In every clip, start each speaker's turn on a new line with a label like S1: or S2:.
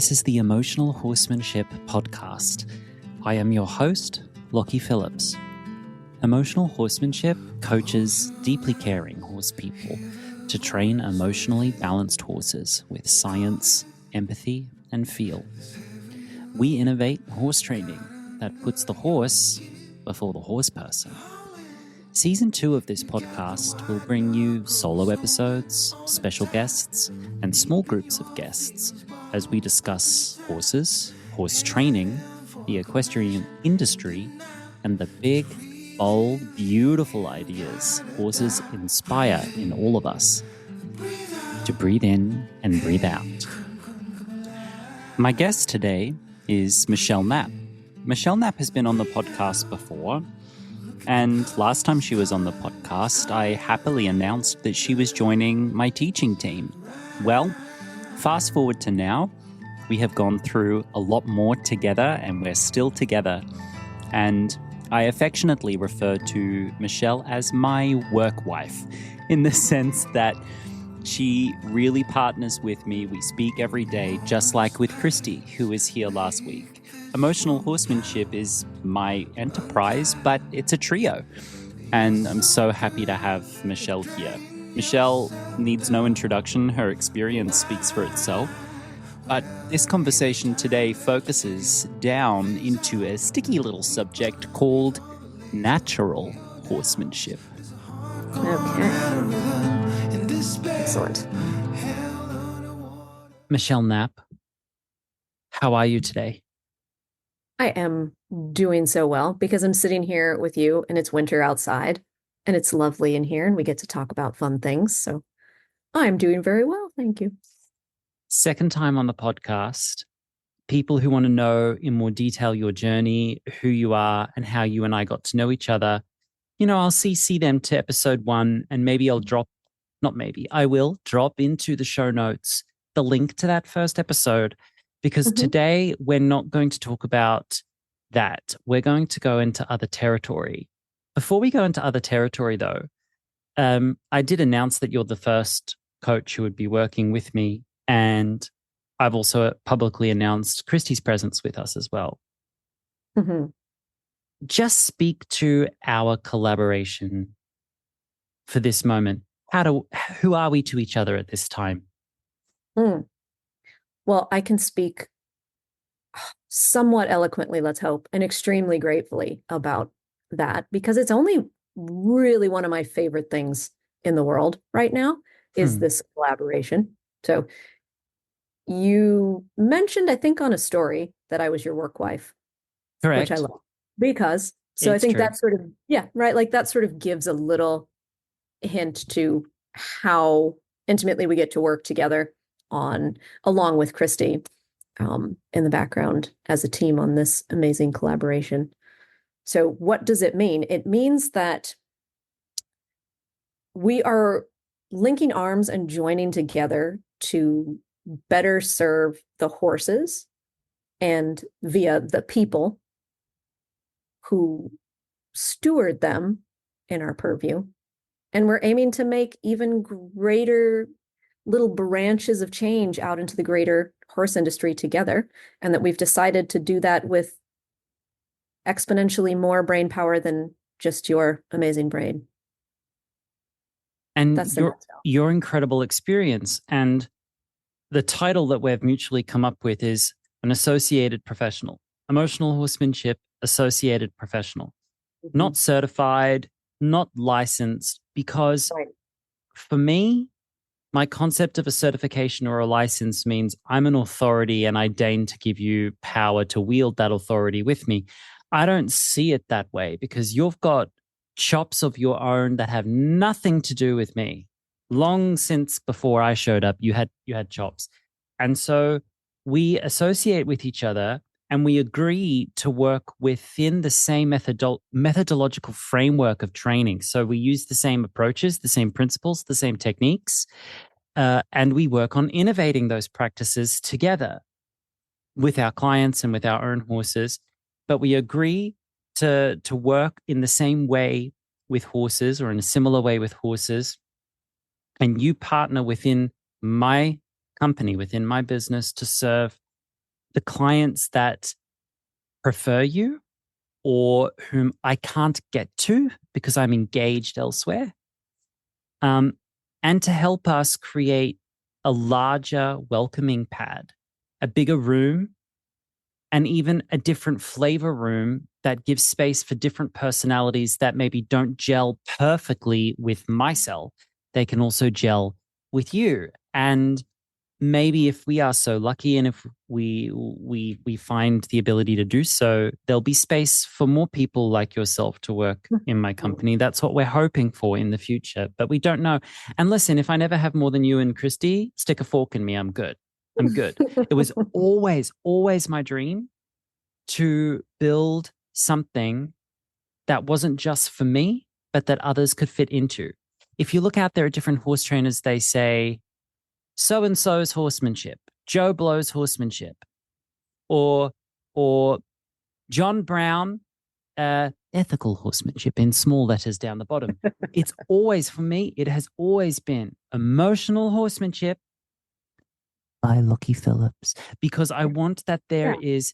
S1: This is the Emotional Horsemanship podcast. I am your host, Lockie Phillips. Emotional Horsemanship coaches deeply caring horse people to train emotionally balanced horses with science, empathy, and feel. We innovate horse training that puts the horse before the horse person. Season 2 of this podcast will bring you solo episodes, special guests, and small groups of guests as we discuss horses, horse training, the equestrian industry, and the big, bold, beautiful ideas horses inspire in all of us to breathe in and breathe out. My guest today is Michelle Knapp. Michelle Knapp has been on the podcast before. And last time she was on the podcast, I happily announced that she was joining my teaching team. Well, fast forward to now, we have gone through a lot more together and we're still together. And I affectionately refer to Michelle as my work wife in the sense that she really partners with me. We speak every day, just like with Christy, who was here last week. Emotional Horsemanship is my enterprise, but it's a trio. And I'm so happy to have Michelle here. Michelle needs no introduction. Her experience speaks for itself. But this conversation today focuses down into a sticky little subject called natural horsemanship.
S2: Okay. Excellent.
S1: Michelle Knapp, how are you today?
S2: I am doing so well because I'm sitting here with you and it's winter outside and it's lovely in here and we get to talk about fun things. So I'm doing very well. Thank you.
S1: Second time on the podcast. People who want to know in more detail your journey, who you are, and how you and I got to know each other, I'll CC them to episode 1 and maybe I will drop into the show notes the link to that first episode. Because today we're not going to talk about that. We're going to go into other territory. Before we go into other territory, though, I did announce that you're the first coach who would be working with me. And I've also publicly announced Christy's presence with us as well.
S2: Mm-hmm.
S1: Just speak to our collaboration for this moment. Who are we to each other at this time?
S2: Well, I can speak somewhat eloquently, let's hope, and extremely gratefully about that because it's only really one of my favorite things in the world right now is this collaboration. So you mentioned, I think, on a story that I was your work wife.
S1: Correct.
S2: Which I love because I think that sort of, right. Like that sort of gives a little hint to how intimately we get to work together along with Christy in the background as a team on this amazing collaboration. So what does it mean? It means that we are linking arms and joining together to better serve the horses and via the people who steward them in our purview. And we're aiming to make even greater little branches of change out into the greater horse industry together. And that we've decided to do that with exponentially more brain power than just your amazing brain.
S1: And that's your incredible experience. And the title that we've mutually come up with is an associated professional, emotional horsemanship associated professional, not certified, not licensed, because for me, my concept of a certification or a license means I'm an authority and I deign to give you power to wield that authority with me. I don't see it that way because you've got chops of your own that have nothing to do with me. Long since before I showed up, you had chops. And so we associate with each other and we agree to work within the same methodological framework of training. So we use the same approaches, the same principles, the same techniques, and we work on innovating those practices together with our clients and with our own horses. But we agree to work in the same way with horses or in a similar way with horses. And you partner within my company, within my business to serve the clients that prefer you or whom I can't get to because I'm engaged elsewhere. And to help us create a larger welcoming pad, a bigger room, and even a different flavor room that gives space for different personalities that maybe don't gel perfectly with myself. They can also gel with you. And maybe if we are so lucky and if we find the ability to do so, there'll be space for more people like yourself to work in my company. That's what we're hoping for in the future, but we don't know. And listen, if I never have more than you and Christy, stick a fork in me. I'm good. I'm good. It was always my dream to build something that wasn't just for me, but that others could fit into. If you look out there at different horse trainers, they say, so-and-so's horsemanship, Joe Blow's horsemanship, or John Brown, ethical horsemanship in small letters down the bottom. It's always, for me, it has always been emotional horsemanship by Lockie Phillips, because I want that there is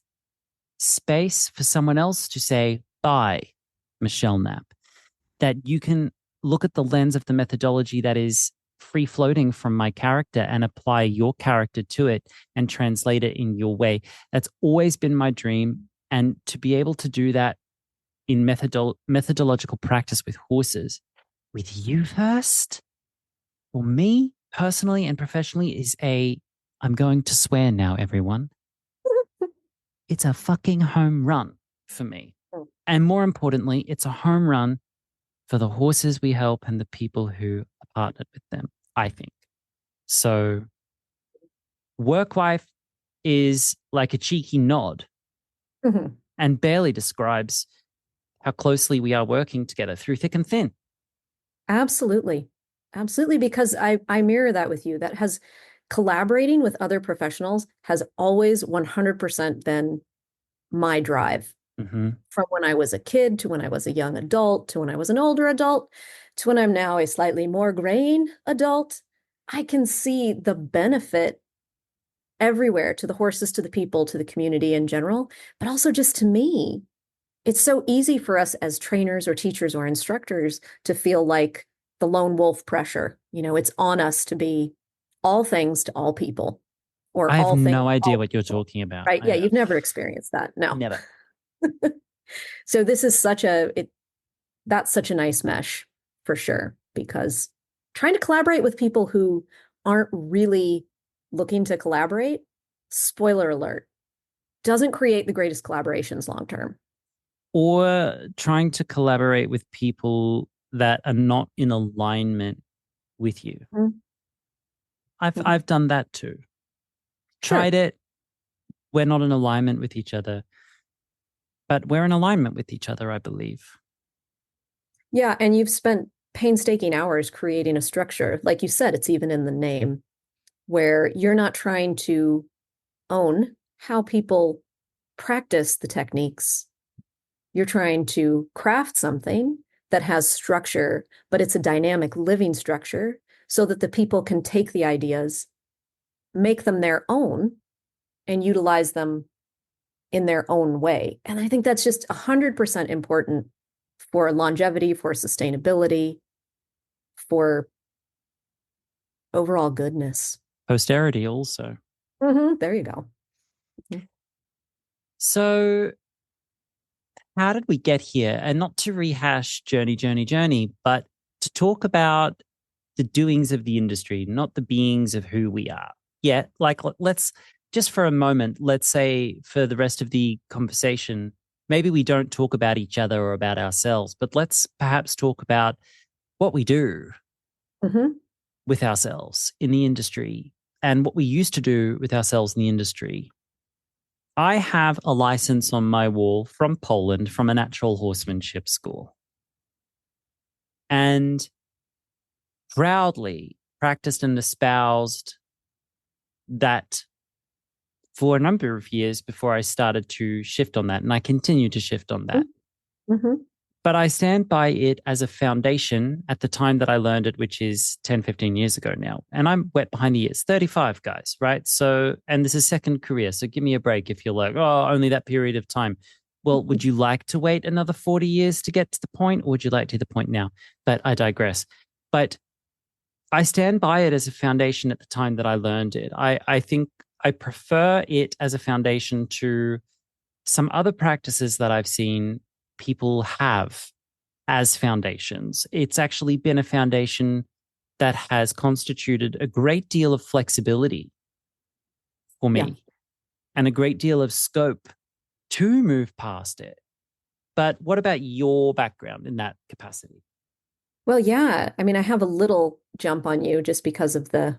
S1: space for someone else to say, by Michelle Knapp, that you can look at the lens of the methodology that is free floating from my character and apply your character to it and translate it in your way. That's always been my dream. And to be able to do that in methodological practice with horses, with you first, for me personally and professionally, is I'm going to swear now, everyone. It's a fucking home run for me. And more importantly, it's a home run for the horses we help and the people who are partnered with them, I think. So work wife is like a cheeky nod and barely describes how closely we are working together through thick and thin.
S2: Absolutely. Absolutely. Because I mirror that with you. That has collaborating with other professionals has always 100% been my drive. From when I was a kid to when I was a young adult to when I was an older adult to when I'm now a slightly more graying adult, I can see the benefit everywhere, to the horses, to the people, to the community in general, but also just to me. It's so easy for us as trainers or teachers or instructors to feel like the lone wolf pressure. It's on us to be all things to all people, or
S1: I have
S2: all things.
S1: no idea what you're talking about.
S2: Right? Yeah, you've never experienced that. No,
S1: never.
S2: So this is that's such a nice mesh for sure, because trying to collaborate with people who aren't really looking to collaborate, spoiler alert, doesn't create the greatest collaborations long term.
S1: Or trying to collaborate with people that are not in alignment with you. I've done that too. Tried it. We're not in alignment with each other, but we're in alignment with each other, I believe.
S2: Yeah, and you've spent painstaking hours creating a structure. Like you said, it's even in the name, where you're not trying to own how people practice the techniques. You're trying to craft something that has structure, but it's a dynamic living structure so that the people can take the ideas, make them their own, and utilize them in their own way. And I think that's just 100% important for longevity, for sustainability, for overall goodness.
S1: Posterity also.
S2: There you go.
S1: So how did we get here? And not to rehash journey, but to talk about the doings of the industry, not the beings of who we are. Yeah, like let's just for a moment, let's say for the rest of the conversation, maybe we don't talk about each other or about ourselves, but let's perhaps talk about what we do with ourselves in the industry and what we used to do with ourselves in the industry. I have a license on my wall from Poland from a natural horsemanship school. And proudly practiced and espoused that for a number of years before I started to shift on that. And I continue to shift on that. But I stand by it as a foundation at the time that I learned it, which is 10, 15 years ago now. And I'm wet behind the ears, 35 guys, right? So, and this is second career. So give me a break if you're like, oh, only that period of time. Well, would you like to wait another 40 years to get to the point, or would you like to the point now? But I digress. But I stand by it as a foundation at the time that I learned it. I think I prefer it as a foundation to some other practices that I've seen people have as foundations. It's actually been a foundation that has constituted a great deal of flexibility for me,
S2: Yeah.
S1: and a great deal of scope to move past it. But what about your background in that capacity?
S2: Well, yeah. I mean, I have a little jump on you just because of the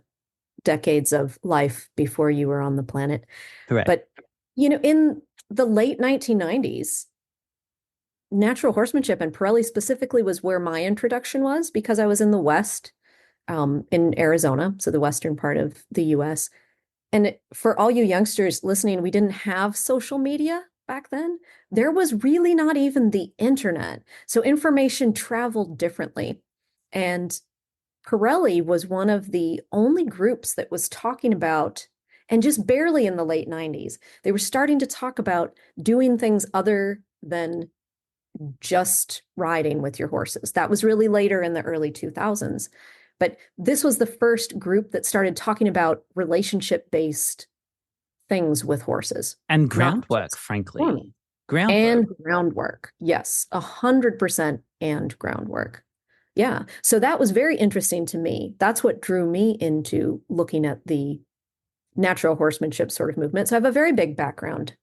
S2: decades of life before you were on the planet.
S1: Correct.
S2: But, in the late 1990s, natural horsemanship, and Pirelli specifically, was where my introduction was, because I was in the West, in Arizona, so the western part of the US. And for all you youngsters listening, we didn't have social media back then. There was really not even the internet. So information traveled differently. And Pirelli was one of the only groups that was talking about, and just barely in the late 90s, they were starting to talk about doing things other than just riding with your horses. That was really later in the early 2000s. But this was the first group that started talking about relationship-based things with horses.
S1: And groundwork, frankly.
S2: Groundwork. And groundwork. Yes, 100% and groundwork. Yeah. So that was very interesting to me. That's what drew me into looking at the natural horsemanship sort of movement. So I have a very big background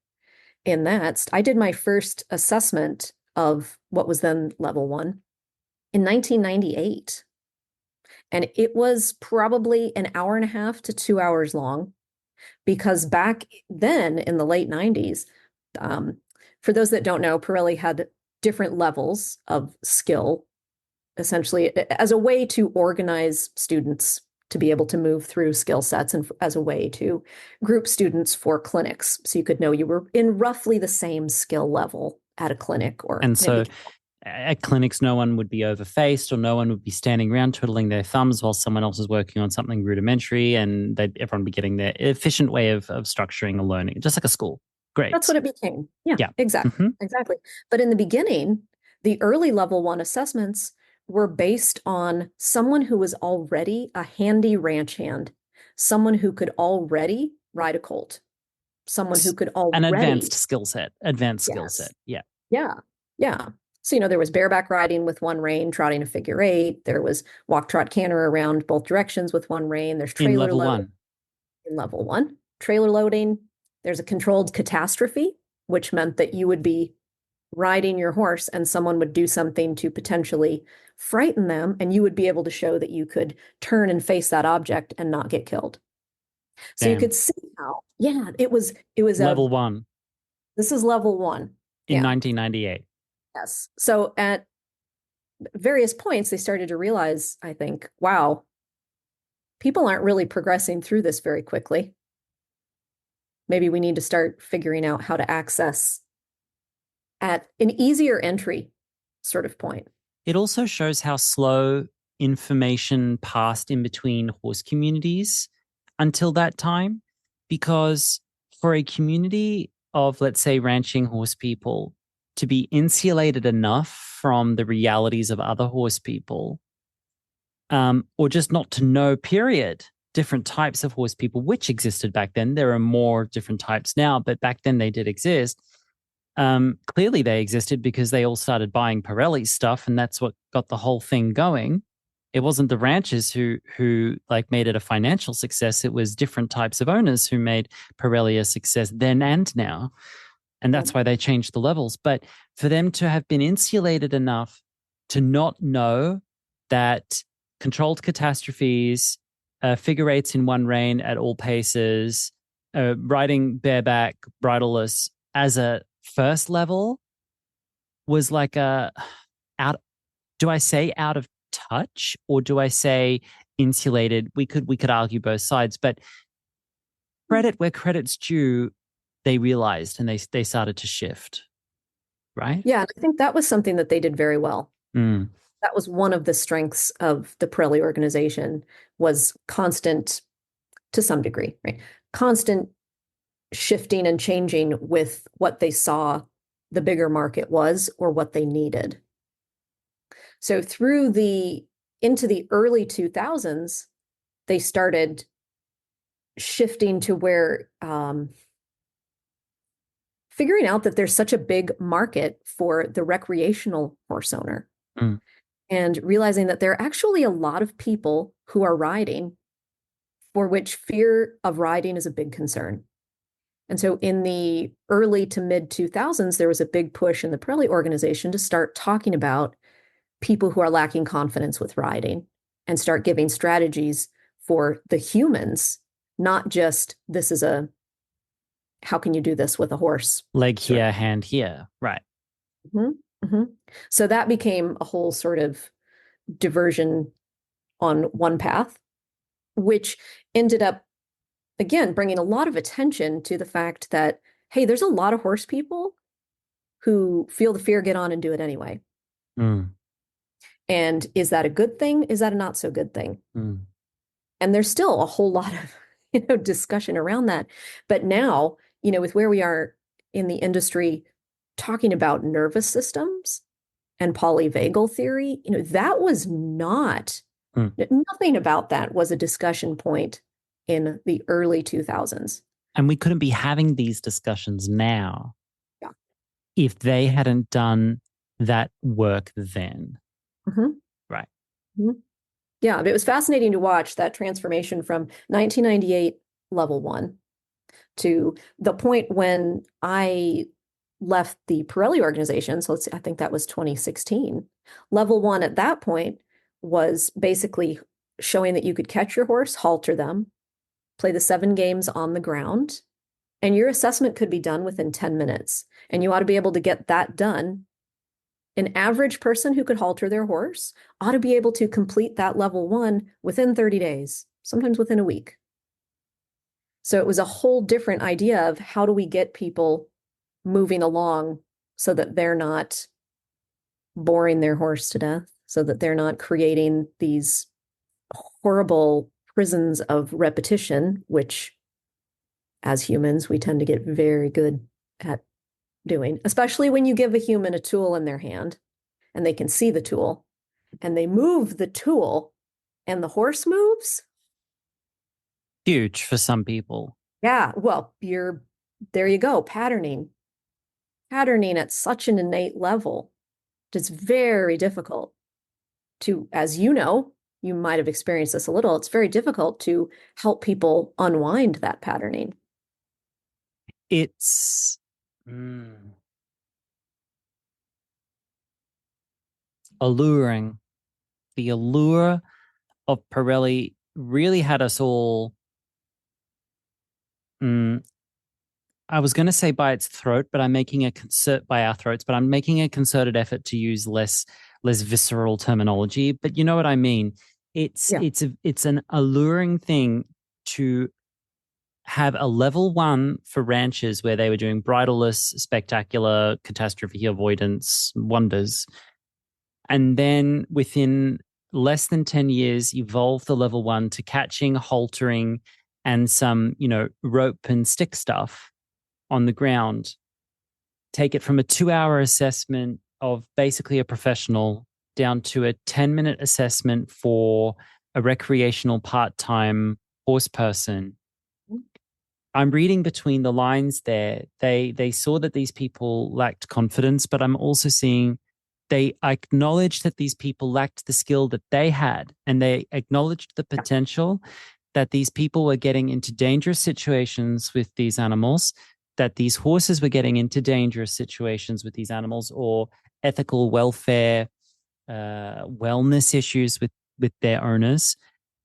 S2: in that. I did my first assessment of what was then level 1 in 1998. And it was probably an hour and a half to 2 hours long, because back then in the late 90s, for those that don't know, Pirelli had different levels of skill, essentially as a way to organize students to be able to move through skill sets, and as a way to group students for clinics. So you could know you were in roughly the same skill level at a clinic.
S1: And so at clinics, no one would be overfaced, or no one would be standing around twiddling their thumbs while someone else is working on something rudimentary, and everyone be getting their efficient way of structuring a learning, just like a school. Great.
S2: That's what it became. Yeah. Exactly. Mm-hmm. Exactly. But in the beginning, the early level 1 assessments were based on someone who was already a handy ranch hand, someone who could already ride a colt, someone who could already...
S1: An advanced skill set. Yeah.
S2: Yeah. Yeah. So, there was bareback riding with one rein, trotting a figure 8. There was walk, trot, canter around both directions with one rein. There's trailer loading. In level 1, trailer loading. There's a controlled catastrophe, which meant that you would be riding your horse and someone would do something to potentially frighten them, and you would be able to show that you could turn and face that object and not get killed. So Damn. You could see how, it was
S1: level 1.
S2: This is level 1
S1: in 1998.
S2: Yes. So at various points, they started to realize, I think, wow, people aren't really progressing through this very quickly. Maybe we need to start figuring out how to access at an easier entry sort of point.
S1: It also shows how slow information passed in between horse communities until that time, because for a community of, let's say, ranching horse people to be insulated enough from the realities of other horse people, or just not to know, period, different types of horse people, which existed back then. There are more different types now, but back then they did exist. Clearly they existed because they all started buying Pirelli stuff, and that's what got the whole thing going. It wasn't the ranchers who like made it a financial success. It was different types of owners who made Pirelli a success then and now. And that's why they changed the levels. But for them to have been insulated enough to not know that controlled catastrophes, figure 8s in one rein at all paces, riding bareback, bridleless as a first level was like do I say out of touch, or do I say insulated? We could argue both sides, but credit where credit's due, they realized and they started to shift. right?
S2: Yeah, and I think that was something that they did very well.
S1: Mm,
S2: That was one of the strengths of the Pirelli organization was constant, to some degree, right? Constant shifting and changing with what they saw the bigger market was or what they needed. So into the early 2000s, they started shifting to where figuring out that there's such a big market for the recreational horse owner
S1: mm,
S2: and realizing that there are actually a lot of people who are riding for which fear of riding is a big concern. And so in the early to mid 2000s, there was a big push in the Pirelli organization to start talking about people who are lacking confidence with riding and start giving strategies for the humans, not just this is a how can you do this with a horse?
S1: leg
S2: Sort
S1: here, hand here. Right.
S2: of. So that became a whole sort of diversion on one path, which ended up, again, bringing a lot of attention to the fact that, hey, there's a lot of horse people who feel the fear, get on and do it anyway.
S1: Mm,
S2: And is that a good thing? Is that a not so good thing?
S1: mm,
S2: And there's still a whole lot of, discussion around that. But now, with where we are in the industry talking about nervous systems and polyvagal theory, that was not,
S1: mm.
S2: nothing about that was a discussion point in the early 2000s.
S1: And we couldn't be having these discussions now
S2: Yeah.
S1: if they hadn't done that work then.
S2: Mhm.
S1: Right.
S2: Mhm. Yeah, but it was fascinating to watch that transformation from 1998 level one to the point when I left the Pirelli organization. So let's see, I think that was 2016. Level one at that point was basically showing that you could catch your horse, halter them, play the 7 games on the ground, and your assessment could be done within 10 minutes. And you ought to be able to get that done. An average person who could halter their horse ought to be able to complete that level one within 30 days, sometimes within a week. So it was a whole different idea of how do we get people moving along so that they're not boring their horse to death, so that they're not creating these horrible prisons of repetition, which as humans, we tend to get very good at doing, especially when you give a human a tool in their hand and they can see the tool and they move the tool and the horse moves.
S1: Huge for some people.
S2: Yeah, well, there you go, patterning at such an innate level. It's very difficult to, as you might have experienced this a little, it's very difficult to help people unwind that patterning.
S1: It's alluring. The allure of Pirelli really had us all, I was going to say by its throat, but I'm making a by our throats, but I'm making a concerted effort to use less visceral terminology. But you know what I mean? It's
S2: Yeah.
S1: it's an alluring thing to have a level one for ranches where they were doing bridleless, spectacular catastrophe avoidance wonders. And then within less than 10 years, evolve the level one to catching, haltering, and some, rope and stick stuff on the ground. Take it from a 2-hour assessment of basically a professional down to a 10-minute assessment for a recreational part-time horse person. I'm reading between the lines there. They saw that these people lacked confidence, but I'm also seeing they acknowledged that these people lacked the skill that they had, and they acknowledged the potential that these people were getting into dangerous situations with these animals, that these horses were getting into dangerous situations with these animals, or ethical welfare, wellness issues with their owners.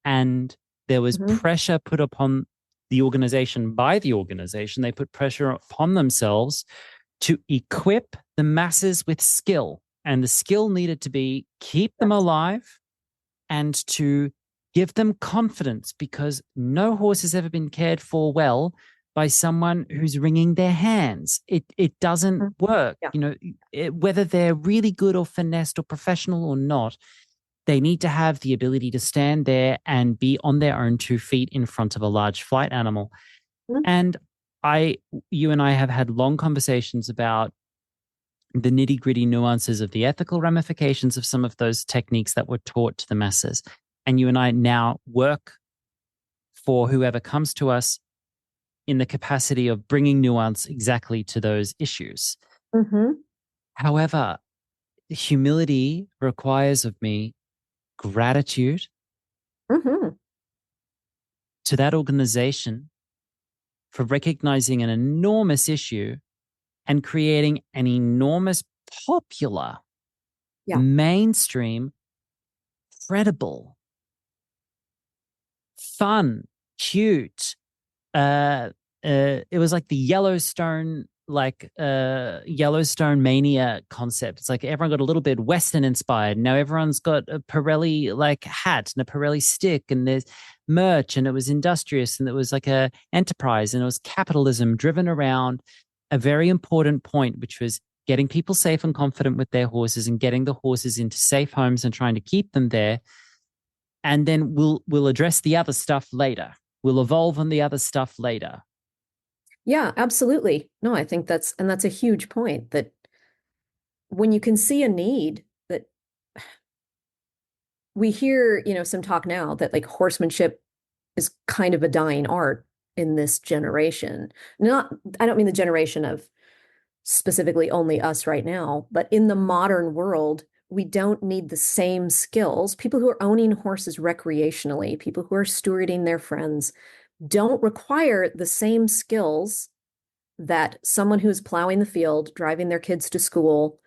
S1: And there was pressure put upon the organization by the organization. They put pressure upon themselves to equip the masses with skill. And the skill needed to be keep them alive and to give them confidence, because no horse has ever been cared for well by someone who's wringing their hands. It doesn't
S2: Mhm.
S1: work.
S2: Yeah.
S1: Whether they're really good or finessed or professional or not, they need to have the ability to stand there and be on their own 2 feet in front of a large flight animal.
S2: Mhm.
S1: And you and I have had long conversations about the nitty gritty nuances of the ethical ramifications of some of those techniques that were taught to the masses. And you and I now work for whoever comes to us in the capacity of bringing nuance exactly to those issues.
S2: Mhm.
S1: However, humility requires of me gratitude
S2: Mhm.
S1: to that organization for recognizing an enormous issue and creating an enormous, popular,
S2: Yeah.
S1: mainstream, credible, fun, cute. It was like the Yellowstone mania concept. It's like everyone got a little bit Western inspired. Now everyone's got a Pirelli like hat and a Pirelli stick, and there's merch, and it was industrious, and it was like a enterprise, and it was capitalism driven around a very important point, which was getting people safe and confident with their horses and getting the horses into safe homes and trying to keep them there. And then we'll address the other stuff later. We'll evolve on the other stuff later.
S2: Yeah, absolutely. No, I think that's a huge point, that when you can see a need, that we hear, some talk now that like horsemanship is kind of a dying art in this generation. Not, I don't mean the generation of specifically only us right now, but in the modern world, we don't need the same skills. People who are owning horses recreationally, people who are stewarding their friends, don't require the same skills that someone who's plowing the field, driving their kids to school,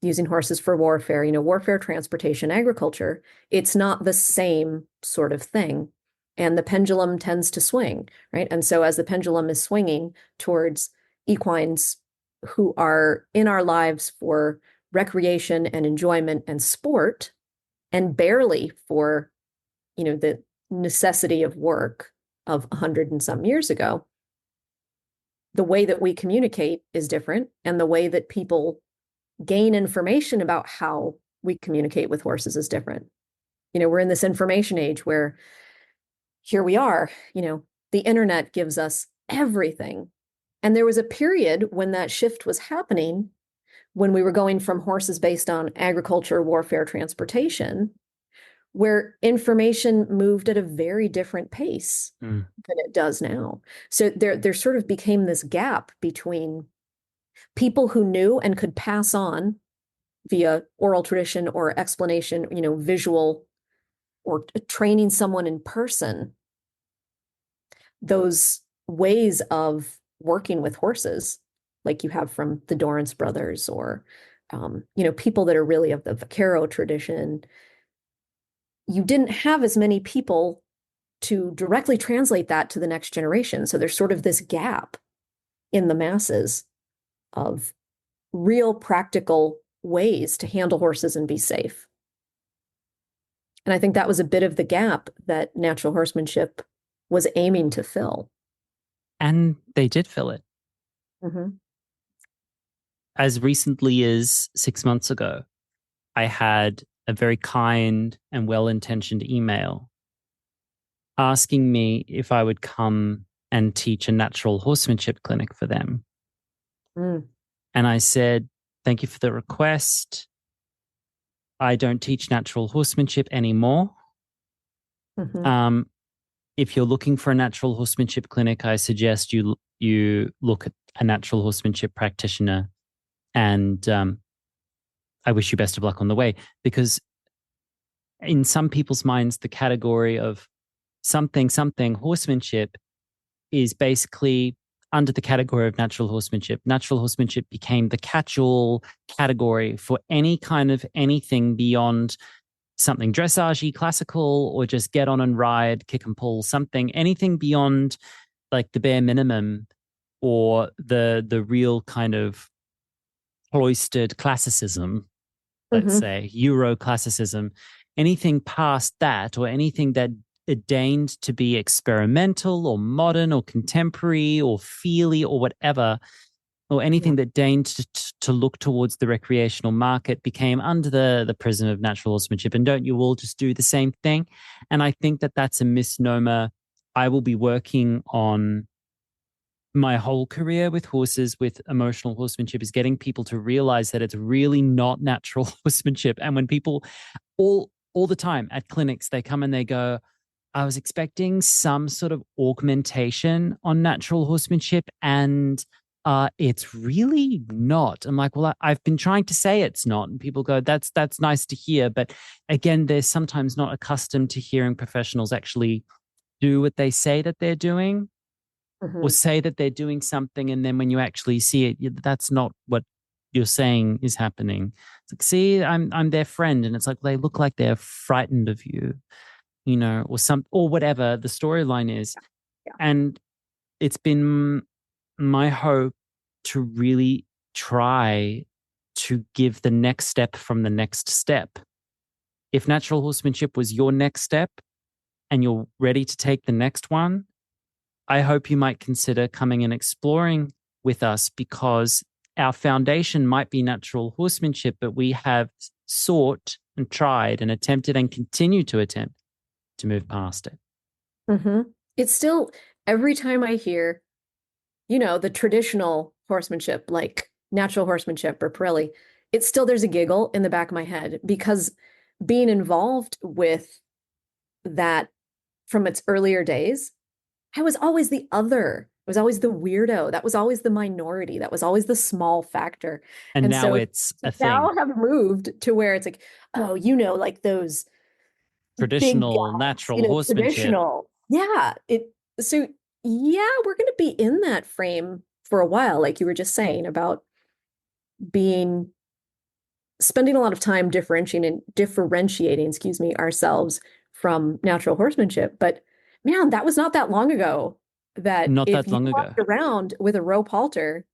S2: using horses for warfare, warfare, transportation, agriculture. It's not the same sort of thing. And the pendulum tends to swing, right? And so as the pendulum is swinging towards equines who are in our lives for recreation and enjoyment and sport, and barely for, the necessity of work of 100 and some years ago, the way that we communicate is different, and the way that people gain information about how we communicate with horses is different. We're in this information age where here we are, the internet gives us everything. And there was a period when that shift was happening, when we were going from horses based on agriculture, warfare, transportation, where information moved at a very different pace
S1: Mm.
S2: than it does now. So there sort of became this gap between people who knew and could pass on via oral tradition or explanation, visual, or training someone in person, those ways of working with horses, like you have from the Dorrance brothers, or people that are really of the vaquero tradition. You didn't have as many people to directly translate that to the next generation. So there's sort of this gap in the masses of real practical ways to handle horses and be safe. And I think that was a bit of the gap that natural horsemanship was aiming to fill.
S1: And they did fill it.
S2: Mm-hmm.
S1: As recently as 6 months ago, I had a very kind and well intentioned email asking me if I would come and teach a natural horsemanship clinic for them.
S2: Mm.
S1: And I said, thank you for the request. I don't teach natural horsemanship anymore.
S2: Mm-hmm.
S1: Um, if you're looking for a natural horsemanship clinic, I suggest you look at a natural horsemanship practitioner, and I wish you best of luck on the way. Because in some people's minds, the category of something horsemanship is basically under the category of natural horsemanship. Natural horsemanship became the catch-all category for any kind of anything beyond something dressage, classical, or just get on and ride, kick and pull, anything beyond like the bare minimum, or the real kind of cloistered classicism, let's
S2: Mm-hmm.
S1: say Euro classicism. Anything past that, or anything that deigned to be experimental or modern or contemporary or feely or whatever, or anything that deigned to look towards the recreational market became under the prism of natural horsemanship. And don't you all just do the same thing? And I think that that's a misnomer I will be working on my whole career with horses, with emotional horsemanship, is getting people to realize that it's really not natural horsemanship. And when people all the time at clinics, they come and they go, I was expecting some sort of augmentation on natural horsemanship, and it's really not. I'm like, well, I've been trying to say it's not. And people go, that's nice to hear. But again, they're sometimes not accustomed to hearing professionals actually do what they say that they're doing, or say that they're doing something. And then when you actually see it, that's not what you're saying is happening. It's like, see, I'm their friend. And it's like, they look like they're frightened of you, or whatever the storyline is.
S2: Yeah.
S1: And it's been my hope to really try to give the next step from the next step. If natural horsemanship was your next step and you're ready to take the next one, I hope you might consider coming and exploring with us, because our foundation might be natural horsemanship, but we have sought and tried and attempted and continue to attempt to move past it.
S2: It's still, every time I hear, the traditional horsemanship, like natural horsemanship or Pirelli, it's still, there's a giggle in the back of my head, because being involved with that from its earlier days, I was always the other. I was always the weirdo. That was always the minority. That was always the small factor.
S1: And now
S2: so
S1: it's a thing.
S2: Now have moved to where it's like, oh, like those
S1: traditional
S2: big guys,
S1: natural horsemanship.
S2: Traditional. Yeah. So yeah, we're going to be in that frame for a while, like you were just saying about spending a lot of time differentiating, ourselves from natural horsemanship. But man, that was not that long ago that if you walked around with a rope halter,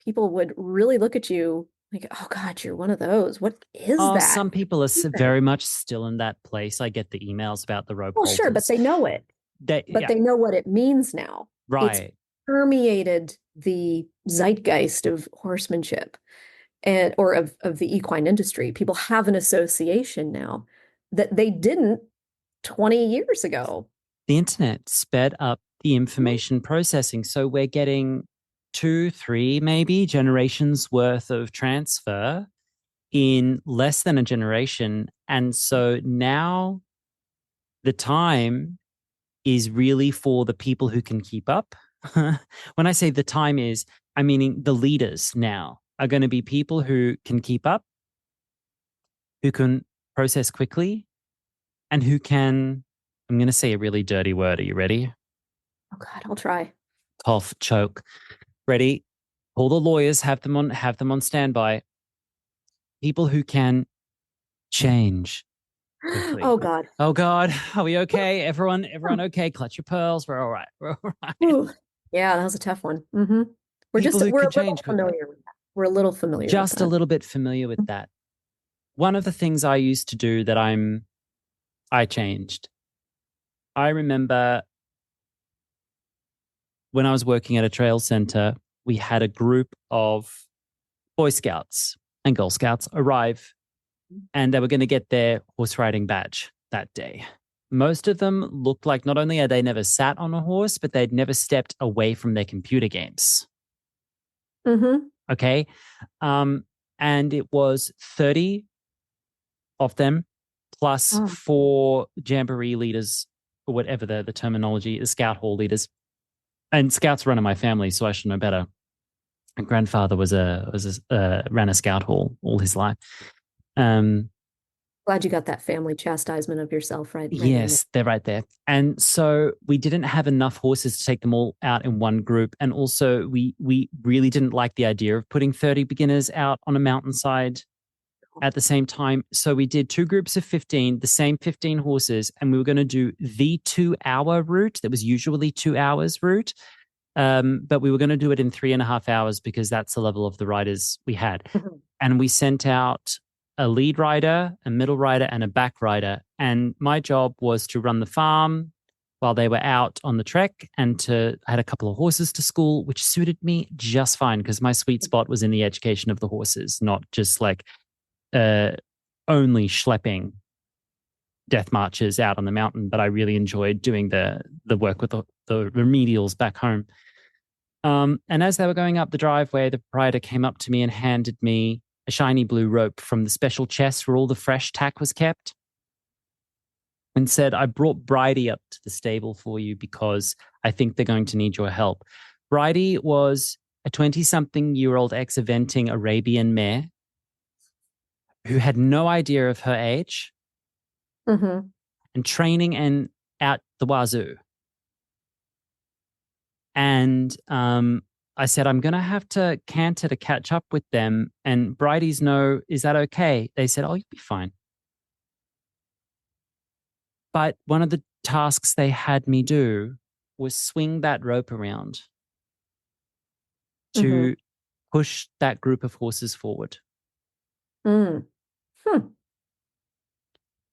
S2: people would really look at you like, oh God, you're one of those. What is that?
S1: Some people are very much still in that place. I get the emails about the rope halters.
S2: Sure, but they know it. They know what it means now.
S1: Right.
S2: It's permeated the zeitgeist of horsemanship or of the equine industry. People have an association now that they didn't 20 years ago.
S1: The internet sped up the information processing. So we're getting 2, 3, maybe generations worth of transfer in less than a generation. And so now the time is really for the people who can keep up. When I say the time is, I'm meaning the leaders now are going to be people who can keep up, who can process quickly, and who can, I'm going to say a really dirty word. Are you ready?
S2: Oh God, I'll try.
S1: Cough, choke. Ready? Call the lawyers, have them on standby. People who can change quickly.
S2: Oh God.
S1: Oh God. Are we okay? Everyone okay? Clutch your pearls. We're all right. We're all right.
S2: Ooh. Yeah, that was a tough one. We're a little familiar with that. We're a little familiar with that.
S1: Just a little bit familiar with that. One of the things I used to do that I changed. I remember when I was working at a trail center, we had a group of Boy Scouts and Girl Scouts arrive, and they were going to get their horse riding badge that day. Most of them looked like not only had they never sat on a horse, but they'd never stepped away from their computer games. Okay. And it was 30 of them plus 4 jamboree leaders, or whatever the terminology, the scout hall leaders. And scouts run in my family, so I should know better. My grandfather ran a scout hall all his life.
S2: Glad you got that family chastisement of yourself, right?
S1: Yes, they're right there. And so we didn't have enough horses to take them all out in one group. And also we really didn't like the idea of putting 30 beginners out on a mountainside at the same time. So we did 2 groups of 15, the same 15 horses, and we were going to do the 2-hour route that was usually 2 hours route. But we were going to do it in 3.5 hours because that's the level of the riders we had. And we sent out a lead rider, a middle rider, and a back rider. And my job was to run the farm, while they were out on the trek, and I had a couple of horses to school, which suited me just fine because my sweet spot was in the education of the horses, not just like only schlepping death marches out on the mountain. But I really enjoyed doing the work with the remedials back home. And as they were going up the driveway, the proprietor came up to me and handed me a shiny blue rope from the special chest where all the fresh tack was kept, and said, I brought Bridie up to the stable for you because I think they're going to need your help. Bridie was a 20-something-year-old ex-eventing Arabian mare who had no idea of her age and training and out the wazoo. And I said, I'm going to have to canter to catch up with them. And Bridie's no, is that okay? They said, oh, you'll be fine. But one of the tasks they had me do was swing that rope around to push that group of horses forward. And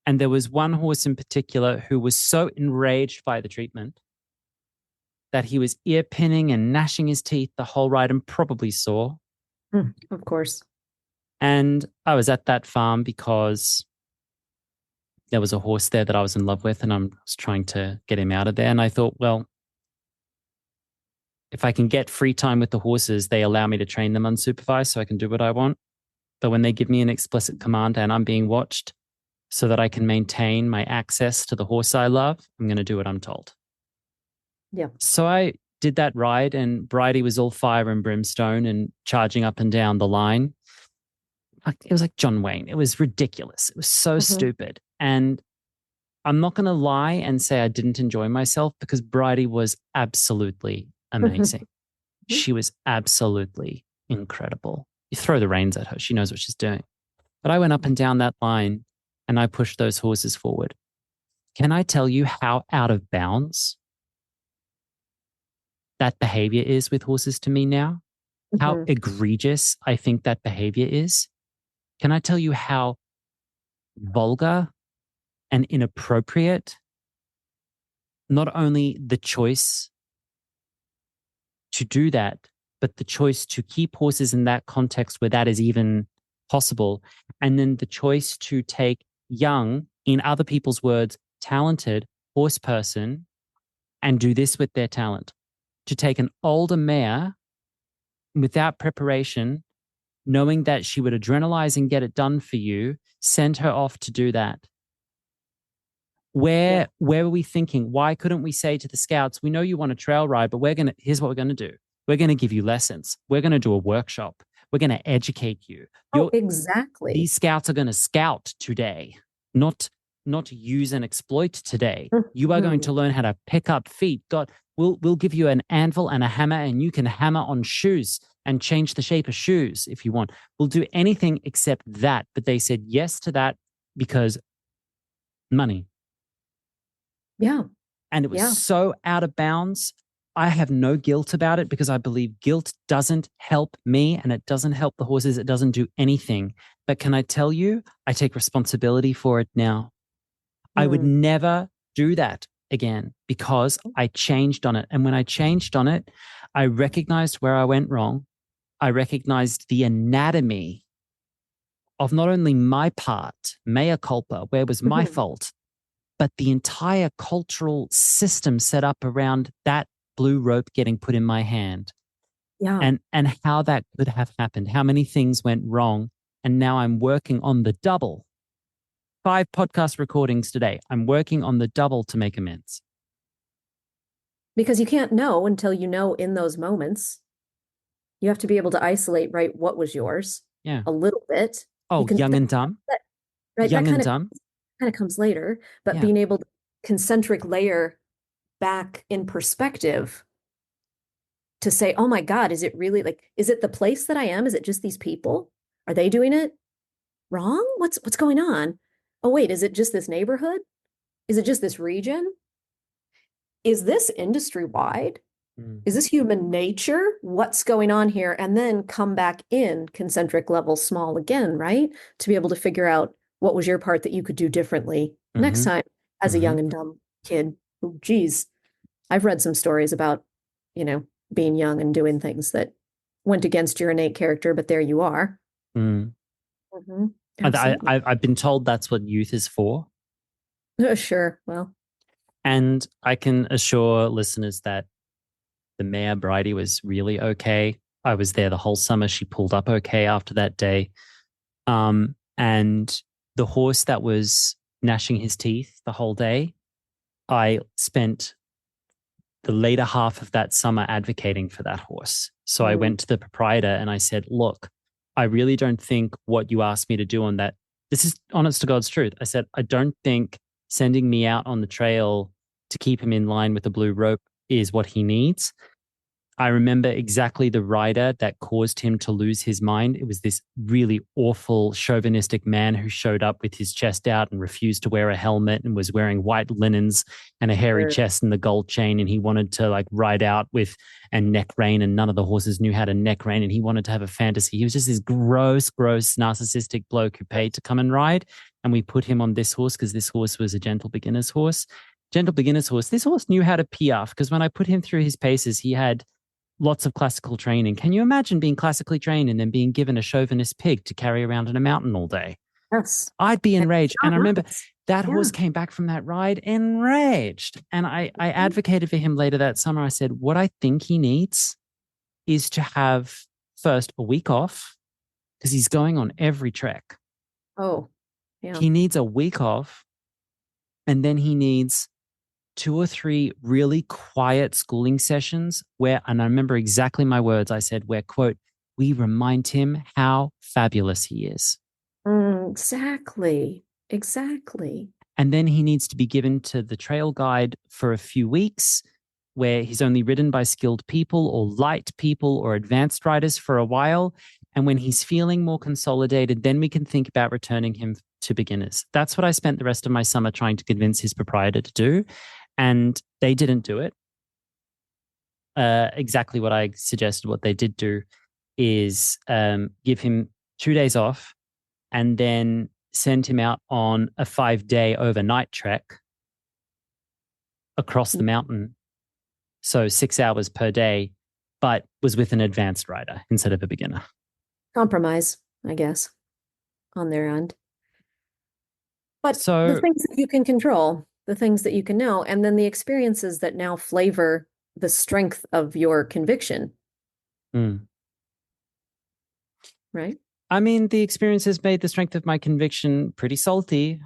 S1: there was one horse in particular who was so enraged by the treatment that he was ear pinning and gnashing his teeth the whole ride, and probably sore.
S2: Of course.
S1: And I was at that farm because there was a horse there that I was in love with, and I was trying to get him out of there. And I thought, well, if I can get free time with the horses, they allow me to train them unsupervised so I can do what I want. But when they give me an explicit command and I'm being watched so that I can maintain my access to the horse I love, I'm going to do what I'm told.
S2: Yeah.
S1: So I did that ride, and Bridie was all fire and brimstone and charging up and down the line. It was like John Wayne. It was ridiculous. It was so stupid. And I'm not going to lie and say I didn't enjoy myself, because Bridie was absolutely amazing. She was absolutely incredible. You throw the reins at her, she knows what she's doing. But I went up and down that line and I pushed those horses forward. Can I tell you how out of bounds that behavior is with horses to me now? How egregious I think that behavior is? Can I tell you how vulgar and inappropriate not only the choice to do that, but the choice to keep horses in that context where that is even possible, and then the choice to take young, in other people's words, talented horse person and do this with their talent. To take an older mare without preparation, knowing that she would adrenalize and get it done for you, send her off to do that. Where were we thinking? Why couldn't we say to the scouts, we know you want a trail ride, but here's what we're going to do. We're going to give you lessons. We're going to do a workshop. We're going to educate you.
S2: Exactly.
S1: These scouts are going to scout today, not use and exploit today. You are going to learn how to pick up feet. We'll give you an anvil and a hammer, and you can hammer on shoes and change the shape of shoes if you want. We'll do anything except that. But they said yes to that because money.
S2: Yeah.
S1: And it was so out of bounds. I have no guilt about it, because I believe guilt doesn't help me and it doesn't help the horses. It doesn't do anything. But can I tell you, I take responsibility for it now. I would never do that again because I changed on it. And when I changed on it, I recognized where I went wrong. I recognized the anatomy of not only my part, mea culpa, where was my fault, but the entire cultural system set up around that blue rope getting put in my hand.
S2: Yeah.
S1: And how that could have happened, how many things went wrong. And now I'm working on the double. 5 podcast recordings today. I'm working on the double to make amends.
S2: Because you can't know until you know in those moments. You have to be able to isolate, right, what was yours a little bit.
S1: Oh, young and dumb.
S2: Right,
S1: young and dumb.
S2: Kind of comes later, but being able to concentric layer back in perspective to say, oh my God, is it really is it the place that I am? Is it just these people? Are they doing it wrong? What's going on? Oh, wait, is it just this neighborhood? Is it just this region? Is this industry wide? Is this human nature? What's going on here? And then come back in concentric level small again, right? To be able to figure out what was your part that you could do differently next time as a young and dumb kid geez, I've read some stories about, you know, being young and doing things that went against your innate character, but there you are.
S1: Mm.
S2: Hmm. Absolutely.
S1: I've been told that's what youth is for.
S2: Sure. Well,
S1: And I can assure listeners that the mare Bridie was really okay. I was there the whole summer. She pulled up okay after that day. And the horse that was gnashing his teeth the whole day, I spent the later half of that summer advocating for that horse. So I went to the proprietor and I said, look, I really don't think what you asked me to do on that, this is honest to God's truth. I said, I don't think sending me out on the trail to keep him in line with the blue rope is what he needs. I remember exactly the rider that caused him to lose his mind. It was this really awful chauvinistic man who showed up with his chest out and refused to wear a helmet and was wearing white linens and a hairy
S2: sure.
S1: chest and the gold chain. And he wanted to like ride out with a neck rein, and none of the horses knew how to neck rein. And he wanted to have a fantasy. He was just this gross, narcissistic bloke who paid to come and ride. And we put him on this horse because this horse was a gentle beginner's horse. Gentle beginner's horse. This horse knew how to piaffe because when I put him through his paces, he had lots of classical training. Can you imagine being classically trained and then being given a chauvinist pig to carry around in a mountain all day?
S2: Yes.
S1: I'd be
S2: And
S1: enraged. And I remember that
S2: Yeah.
S1: horse came back from that ride enraged. And I advocated for him later that summer. I said, what I think he needs is to have first a week off because he's going on every trek.
S2: Oh, yeah.
S1: He needs a week off. And then he needs 2 or 3 really quiet schooling sessions where, and I remember exactly my words, I said, where, quote, we remind him how fabulous he is.
S2: Exactly. Exactly.
S1: And then he needs to be given to the trail guide for a few weeks where he's only ridden by skilled people or light people or advanced riders for a while. And when he's feeling more consolidated, then we can think about returning him to beginners. That's what I spent the rest of my summer trying to convince his proprietor to do. And they didn't do it. Exactly what I suggested. What they did do is give him 2 days off and then send him out on a 5-day overnight trek across the mountain. So 6 hours per day, but was with an advanced rider instead of a beginner.
S2: Compromise, I guess, on their end. But
S1: So,
S2: the things that you can control, the things that you can know, and then the experiences that now flavor the strength of your conviction, right?
S1: I mean, the experience has made the strength of my conviction pretty salty.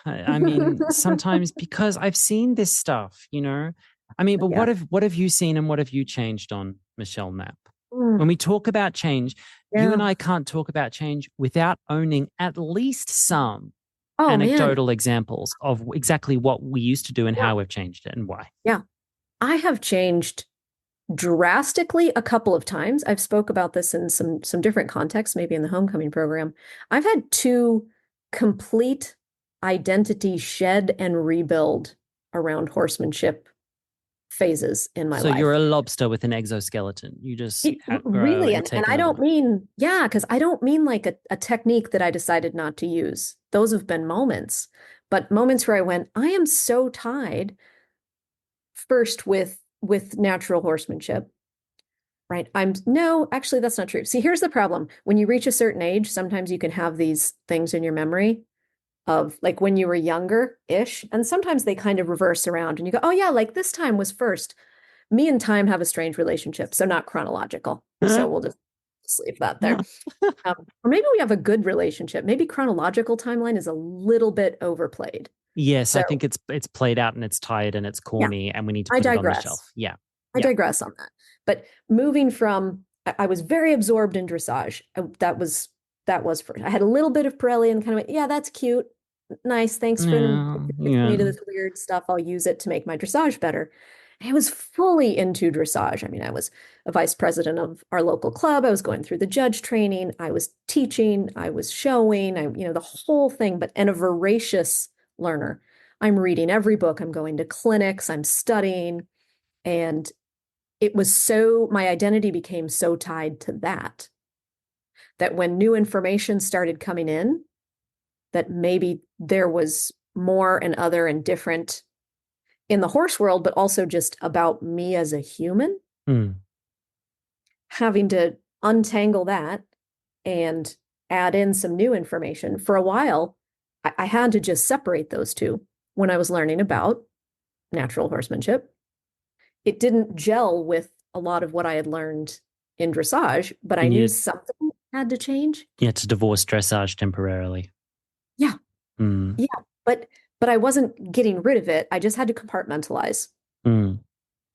S1: I mean, sometimes because I've seen this stuff, you know. I mean, but
S2: Yeah.
S1: what have you seen and what have you changed on, Michelle Knapp? When we talk about change, you
S2: Yeah.
S1: and I can't talk about change without owning at least some
S2: Oh, man.
S1: anecdotal examples of exactly what we used to do and
S2: Yeah.
S1: how we've changed it and why.
S2: Yeah. I have changed drastically a couple of times. I've spoke about this in some different contexts, maybe in the homecoming program. I've had 2 complete identity shed and rebuild around horsemanship phases in my
S1: So
S2: life.
S1: you're a lobster with an exoskeleton. You just
S2: Really,
S1: and
S2: and I don't mean, yeah, because I don't mean like a technique that I decided not to use. Those have been moments, but moments where I went, I am so tied first with natural horsemanship, right? No, actually, that's not true. See, here's the problem. When you reach a certain age, sometimes you can have these things in your memory of like when you were younger-ish, and sometimes they kind of reverse around and you go, oh yeah, like this time was first. Me and time have a strange relationship, so not chronological. So we'll just leave that there. Or maybe we have a good relationship. Maybe chronological timeline is a little bit overplayed.
S1: Yes,
S2: So
S1: I think it's played out and it's tired and it's corny and we need to
S2: I
S1: put it on the
S2: digress.
S1: shelf. Yeah.
S2: I digress on that. But moving from, I was very absorbed in dressage. That was first. I had a little bit of Pirelli and kind of went, yeah, that's cute. Nice. Thanks for introducing me to this weird stuff. I'll use it to make my dressage better. I was fully into dressage. I mean, I was a vice president of our local club. I was going through the judge training. I was teaching. I was showing. The whole thing, but and a voracious learner. I'm reading every book. I'm going to clinics. I'm studying. And it was my identity became so tied to that when new information started coming in, that maybe there was more and other and different in the horse world, but also just about me as a human, having to untangle that and add in some new information. For a while, I had to just separate those two when I was learning about natural horsemanship. It didn't gel with a lot of what I had learned in dressage, but I knew something had to change.
S1: You had to divorce dressage temporarily.
S2: Yeah. Yeah. But I wasn't getting rid of it. I just had to compartmentalize, which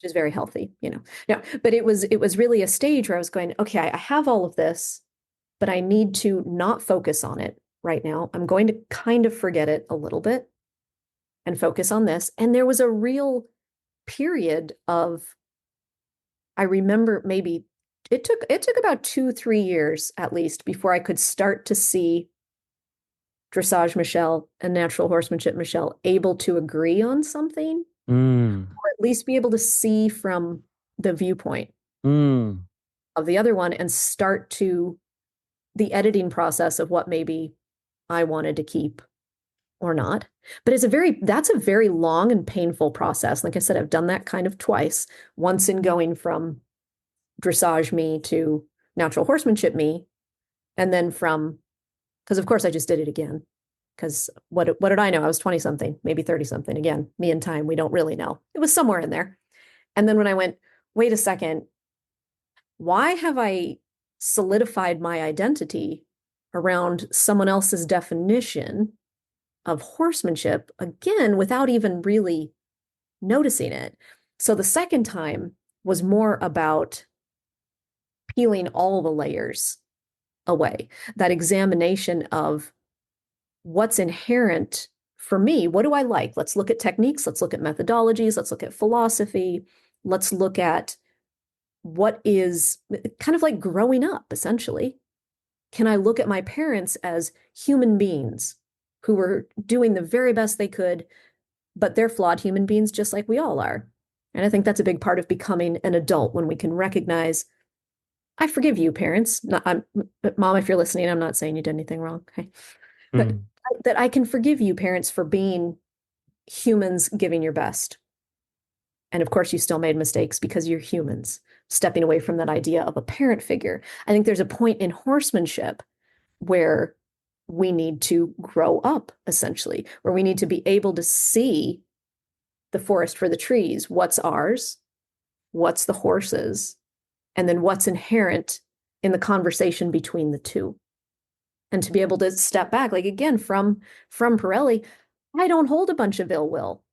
S2: is very healthy, you know. No, but it was really a stage where I was going, okay, I have all of this, but I need to not focus on it right now. I'm going to kind of forget it a little bit and focus on this. And there was a real period of, I remember maybe it took about 2-3 years at least before I could start to see dressage Michelle and natural horsemanship Michelle able to agree on something, or at least be able to see from the viewpoint of the other one and start to the editing process of what maybe I wanted to keep or not. But that's a very long and painful process. Like I said, I've done that kind of twice, once in going from dressage me to natural horsemanship me, and then because of course I just did it again. Because what did I know? I was 20 something, maybe 30 something. Again, me and time, we don't really know. It was somewhere in there. And then when I went, wait a second, why have I solidified my identity around someone else's definition of horsemanship, again, without even really noticing it? So the second time was more about peeling all the layers away, that examination of what's inherent for me. What do I like? Let's look at techniques. Let's look at methodologies. Let's look at philosophy. Let's look at what is kind of like growing up, essentially. Can I look at my parents as human beings who were doing the very best they could, but they're flawed human beings just like we all are? And I think that's a big part of becoming an adult, when we can recognize, I forgive you, parents. Mom, if you're listening, I'm not saying you did anything wrong. Okay. But that I can forgive you, parents, for being humans giving your best. And of course, you still made mistakes because you're humans, stepping away from that idea of a parent figure. I think there's a point in horsemanship where we need to grow up, essentially, where we need to be able to see the forest for the trees. What's ours? What's the horse's? And then what's inherent in the conversation between the two? And to be able to step back, like again, from Pirelli, I don't hold a bunch of ill will.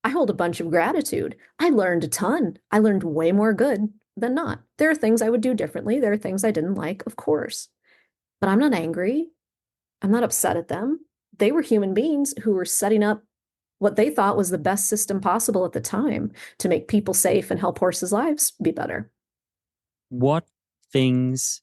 S2: I hold a bunch of gratitude. I learned a ton. I learned way more good than not. There are things I would do differently. There are things I didn't like, of course. But I'm not angry. I'm not upset at them. They were human beings who were setting up what they thought was the best system possible at the time to make people safe and help horses' lives be better.
S1: What things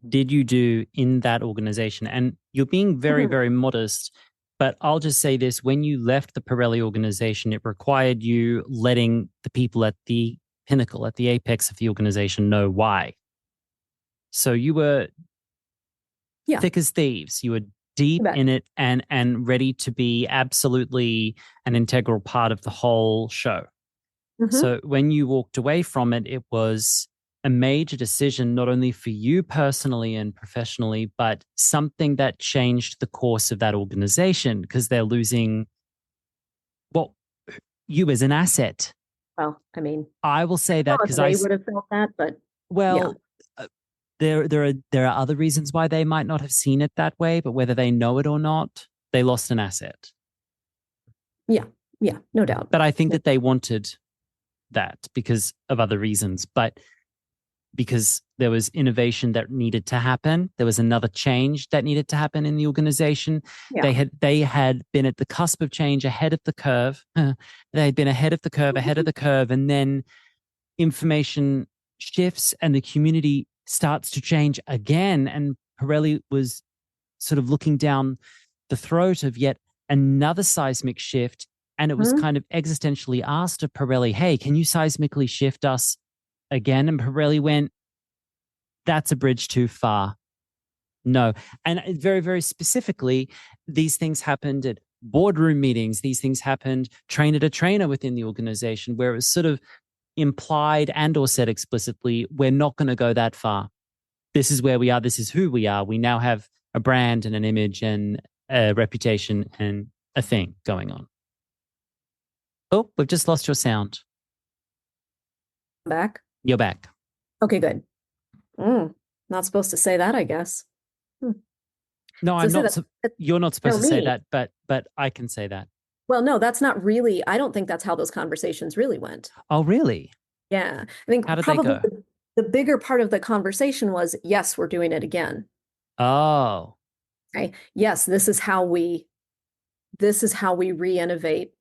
S1: did you do in that organization? And you're being very, very modest, but I'll just say this. When you left the Pirelli organization, it required you letting the people at the pinnacle, at the apex of the organization know why. So you were thick as thieves. You were deep in it and ready to be absolutely an integral part of the whole show. So when you walked away from it, it was a major decision, not only for you personally and professionally, but something that changed the course of that organization, because they're losing, well, you as an asset.
S2: Well, I mean,
S1: I will say that because I
S2: would have felt that, but
S1: there are other reasons why they might not have seen it that way, but whether they know it or not, they lost an asset.
S2: Yeah, no doubt.
S1: But I think that they wanted that because of other reasons, but because there was innovation that needed to happen. There was another change that needed to happen in the organization. Yeah. They had been at the cusp of change, ahead of the curve. They had been ahead of the curve, and then information shifts and the community starts to change again. And Pirelli was sort of looking down the throat of yet another seismic shift. And it was kind of existentially asked of Pirelli, hey, can you seismically shift us again? And Pirelli went, that's a bridge too far. No. And very, very specifically, these things happened at boardroom meetings. These things happened trainer to trainer within the organization, where it was sort of implied and or said explicitly, we're not going to go that far. This is where we are. This is who we are. We now have a brand and an image and a reputation and a thing going on. Oh, we've just lost your sound.
S2: Back?
S1: You're back.
S2: Okay, good. Not supposed to say that, I guess.
S1: No,
S2: So
S1: I'm not.
S2: that,
S1: you're not supposed to
S2: me.
S1: say that, but I can say that.
S2: Well, no, that's not really. I don't think that's how those conversations really went.
S1: Oh, really?
S2: Yeah. I think
S1: How did
S2: probably
S1: they go?
S2: the bigger part of the conversation was, yes, we're doing it again.
S1: Oh.
S2: Okay. Yes, this is how we re-innovate.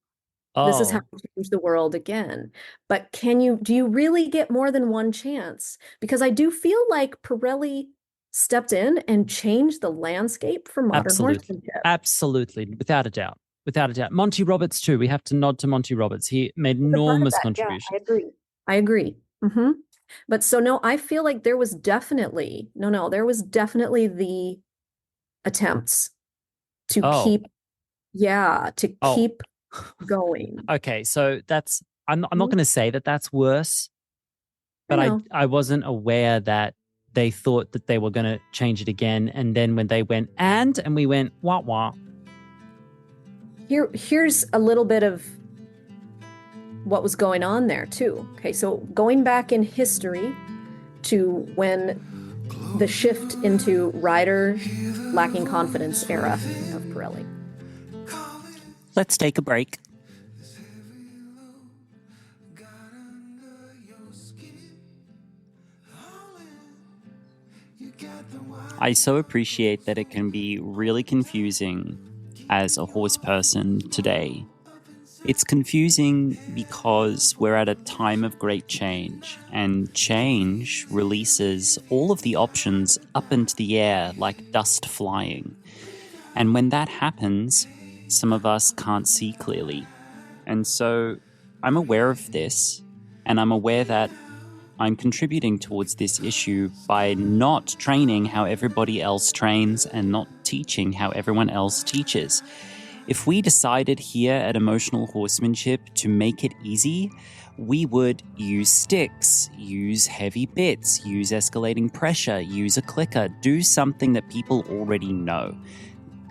S2: This is how we change the world again. But do you really get more than one chance? Because I do feel like Pirelli stepped in and changed the landscape for modern horsemanship.
S1: Absolutely. Without a doubt. Without a doubt. Monty Roberts too. We have to nod to Monty Roberts. He made enormous contributions.
S2: Yeah, I agree. Mm-hmm. But so no, I feel like there was definitely the attempts to keep going.
S1: Okay, so I'm not going to say that that's worse, but I wasn't aware that they thought that they were going to change it again, and then when they went and we went wah.
S2: Here's a little bit of what was going on there too. Okay, so going back in history to when the shift into rider lacking confidence era of Pirelli.
S1: Let's take a break. I so appreciate that it can be really confusing as a horse person today. It's confusing because we're at a time of great change, and change releases all of the options up into the air like dust flying. And when that happens, some of us can't see clearly. And so I'm aware of this, and I'm aware that I'm contributing towards this issue by not training how everybody else trains and not teaching how everyone else teaches. If we decided here at Emotional Horsemanship to make it easy, we would use sticks, use heavy bits, use escalating pressure, use a clicker, do something that people already know.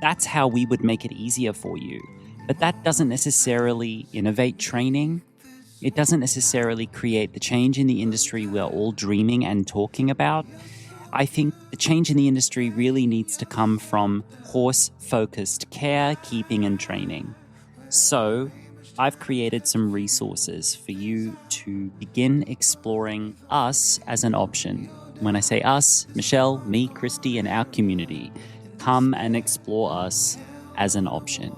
S1: That's how we would make it easier for you. But that doesn't necessarily innovate training. It doesn't necessarily create the change in the industry we're all dreaming and talking about. I think the change in the industry really needs to come from horse-focused care, keeping, and training. So I've created some resources for you to begin exploring us as an option. When I say us, Michelle, me, Christy, and our community. Come and explore us as an option.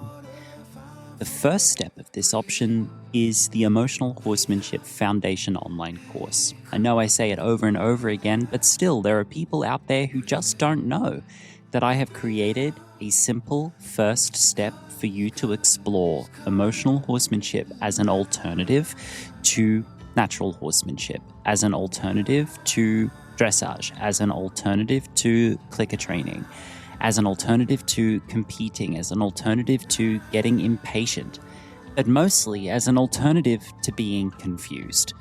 S1: The first step of this option is the Emotional Horsemanship Foundation online course. I know I say it over and over again, but still there are people out there who just don't know that I have created a simple first step for you to explore emotional horsemanship as an alternative to natural horsemanship, as an alternative to dressage, as an alternative to clicker training, as an alternative to competing, as an alternative to getting impatient, but mostly as an alternative to being confused.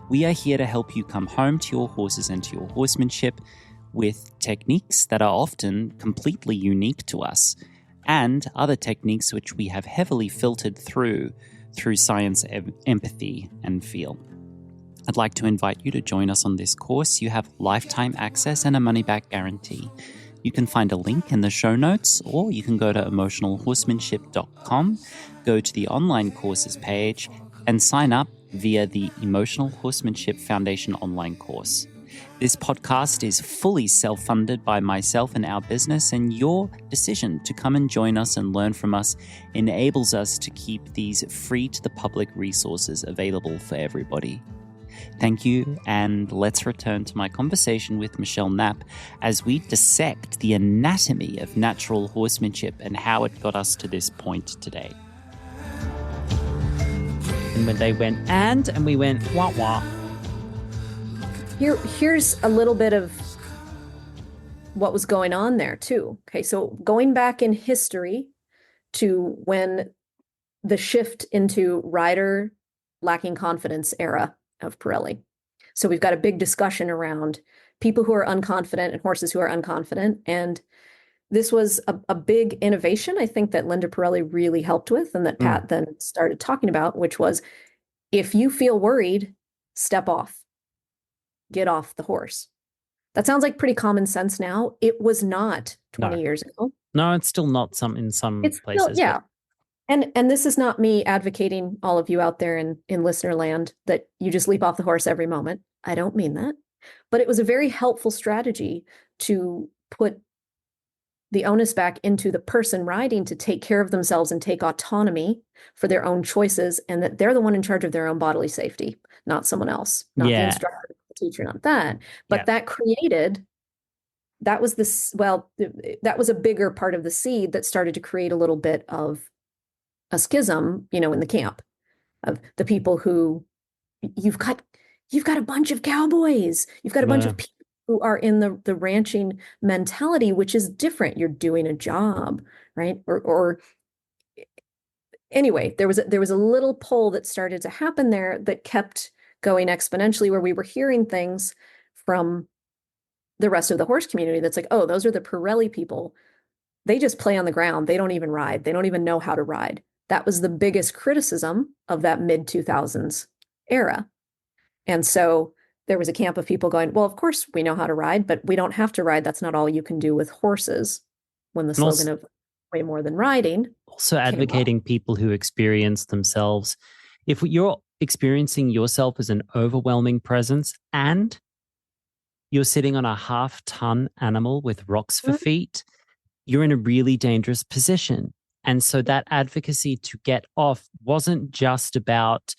S1: We are here to help you come home to your horses and to your horsemanship with techniques that are often completely unique to us, and other techniques which we have heavily filtered through science, empathy, and feel. I'd like to invite you to join us on this course. You have lifetime access and a money-back guarantee. You can find a link in the show notes, or you can go to emotionalhorsemanship.com, go to the online courses page, and sign up via the Emotional Horsemanship Foundation online course. This podcast is fully self-funded by myself and our business, and your decision to come and join us and learn from us enables us to keep these free to the public resources available for everybody. Thank you, and let's return to my conversation with Michelle Knapp as we dissect the anatomy of natural horsemanship and how it got us to this point today. And when they went and we went wah.
S2: Here's a little bit of what was going on there too. Okay, so going back in history to when the shift into rider lacking confidence era of Pirelli. So we've got a big discussion around people who are unconfident and horses who are unconfident. And this was a big innovation, I think, that Linda Pirelli really helped with and that Pat then started talking about, which was if you feel worried, step off, get off the horse. That sounds like pretty common sense now. It was not 20 years ago.
S1: No, it's still not in some
S2: It's
S1: places.
S2: Still, yeah. And this is not me advocating all of you out there in listener land that you just leap off the horse every moment. I don't mean that. But it was a very helpful strategy to put the onus back into the person riding to take care of themselves and take autonomy for their own choices, and that they're the one in charge of their own bodily safety, not someone else, not the instructor, the teacher, not that. But that was a bigger part of the seed that started to create a little bit of a schism, in the camp of the people who you've got a bunch of cowboys, you've got a bunch of people who are in the ranching mentality, which is different. You're doing a job, right? Or anyway, there was a little pull that started to happen there that kept going exponentially, where we were hearing things from the rest of the horse community that's like, oh, those are the Pirelli people. They just play on the ground. They don't even ride. They don't even know how to ride. That was the biggest criticism of that mid-2000s era. And so there was a camp of people going, well, of course we know how to ride, but we don't have to ride. That's not all you can do with horses. When the slogan of way more than riding.
S1: Also advocating people who experience themselves. If you're experiencing yourself as an overwhelming presence and you're sitting on a half-ton animal with rocks for feet, you're in a really dangerous position. And so that advocacy to get off wasn't just about,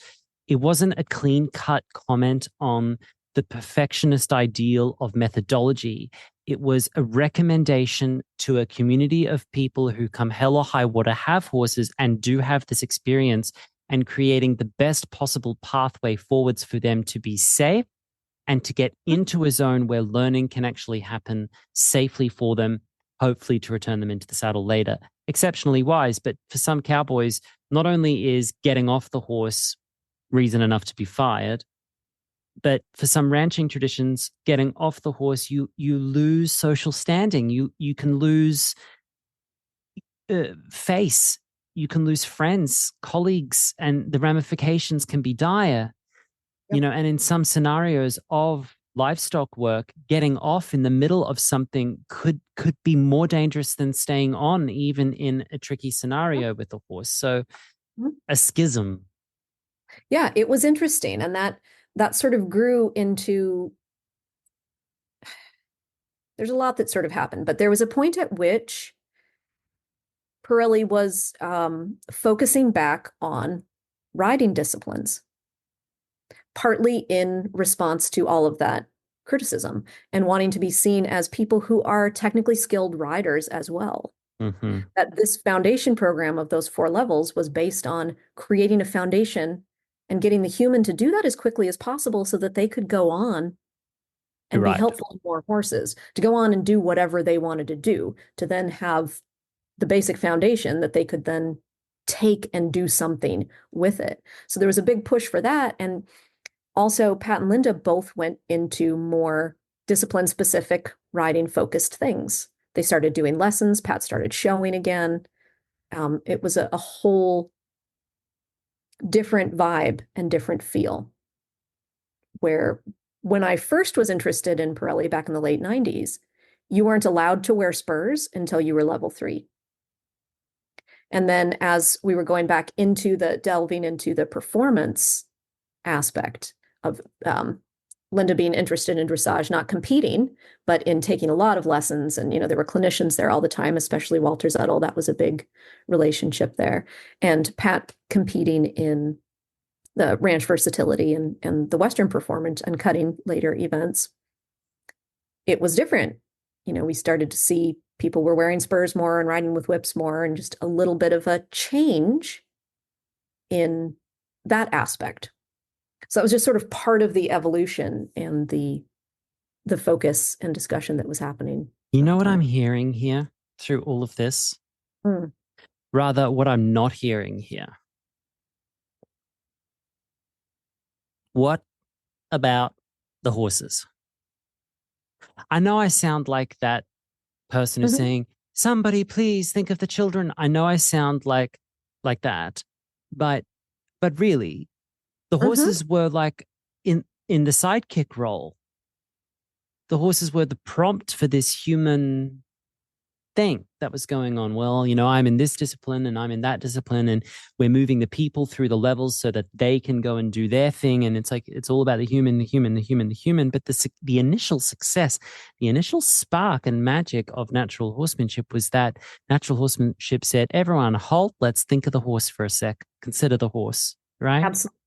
S1: it wasn't a clean-cut comment on the perfectionist ideal of methodology. It was a recommendation to a community of people who come hell or high water, have horses and do have this experience, and creating the best possible pathway forwards for them to be safe and to get into a zone where learning can actually happen safely for them, hopefully to return them into the saddle later. Exceptionally wise, but for some cowboys, not only is getting off the horse reason enough to be fired, but for some ranching traditions, getting off the horse, you lose social standing. You can lose face. You can lose friends, colleagues, and the ramifications can be dire. Yep. And in some scenarios of livestock work, getting off in the middle of something could be more dangerous than staying on, even in a tricky scenario with a horse. So a schism.
S2: Yeah, it was interesting. And that sort of grew into, there's a lot that sort of happened, but there was a point at which Pirelli was focusing back on riding disciplines, partly in response to all of that criticism and wanting to be seen as people who are technically skilled riders as well. That this foundation program of those 4 levels was based on creating a foundation and getting the human to do that as quickly as possible so that they could go on and be helpful to more horses, to go on and do whatever they wanted to do, to then have the basic foundation that they could then take and do something with it. So there was a big push for that. And also Pat and Linda both went into more discipline-specific riding-focused things. They started doing lessons. Pat started showing again. It was a whole different vibe and different feel. Where when I first was interested in Pirelli back in the late 90s, you weren't allowed to wear spurs until you were level 3. And then as we were going back into delving into the performance aspect of Linda being interested in dressage, not competing, but in taking a lot of lessons. And, there were clinicians there all the time, especially Walter Zettel. That was a big relationship there. And Pat competing in the ranch versatility and the Western performance and cutting later events. It was different. We started to see people were wearing spurs more and riding with whips more, and just a little bit of a change in that aspect. So that was just sort of part of the evolution and the focus and discussion that was happening.
S1: You know what I'm hearing here through all of this? Rather, what I'm not hearing here. What about the horses? I know I sound like that person who's
S2: Mhm.
S1: saying, somebody please think of the children. I know I sound like that, but really, the
S2: Mhm.
S1: horses were like in the sidekick role. The horses were the prompt for this human thing that was going on. Well, I'm in this discipline and I'm in that discipline, and we're moving the people through the levels so that they can go and do their thing. And it's like, it's all about the human, the human, the human, the human. But the initial success, the initial spark and magic of natural horsemanship was that natural horsemanship said, everyone halt, let's think of the horse for a sec, consider the horse, right?
S2: Absolutely.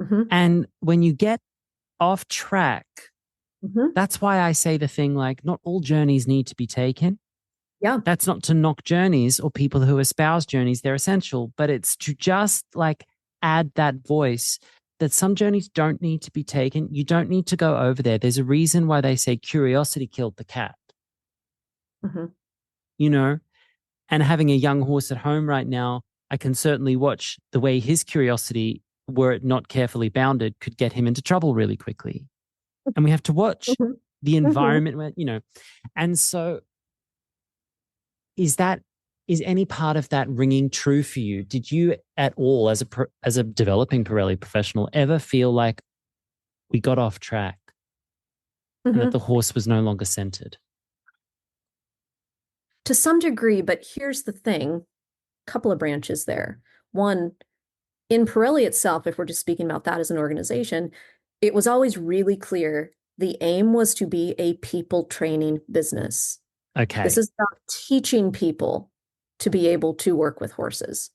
S2: Mhm.
S1: And when you get off track,
S2: Mhm.
S1: that's why I say the thing like, not all journeys need to be taken.
S2: Yeah.
S1: That's not to knock journeys or people who espouse journeys. They're essential, but it's to just like add that voice that some journeys don't need to be taken. You don't need to go over there. There's a reason why they say curiosity killed the cat,
S2: Mhm.
S1: you know? And having a young horse at home right now, I can certainly watch the way his curiosity, were it not carefully bounded, could get him into trouble really quickly. And we have to watch
S2: Mhm.
S1: the
S2: Mhm.
S1: environment where. And so is any part of that ringing true for you? Did you at all, as a developing Pirelli professional, ever feel like we got off track and that
S2: Mhm.
S1: the horse was no longer centered?
S2: To some degree, but here's the thing, couple of branches there. One, in Pirelli itself, if we're just speaking about that as an organization, it was always really clear the aim was to be a people training business. This
S1: Okay.
S2: is about teaching people to be able to work with horses.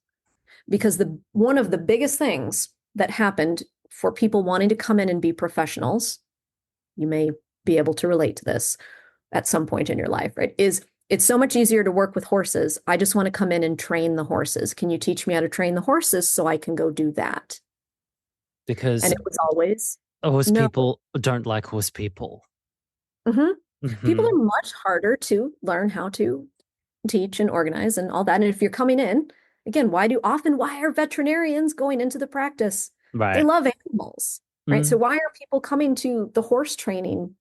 S2: Because the one of the biggest things that happened for people wanting to come in and be professionals, you may be able to relate to this at some point in your life, right? Is it's so much easier to work with horses. I just want to come in and train the horses. Can you teach me how to train the horses so I can go do that? And
S1: Because
S2: it was always
S1: horse
S2: no.
S1: people don't like horse people.
S2: Hmm. People
S1: Hmm.
S2: are much harder to learn how to teach and organize and all that. And if you're coming in, again, why are veterinarians going into the practice? They
S1: Right.
S2: love animals, right? So
S1: Mm.
S2: why are people coming to the horse training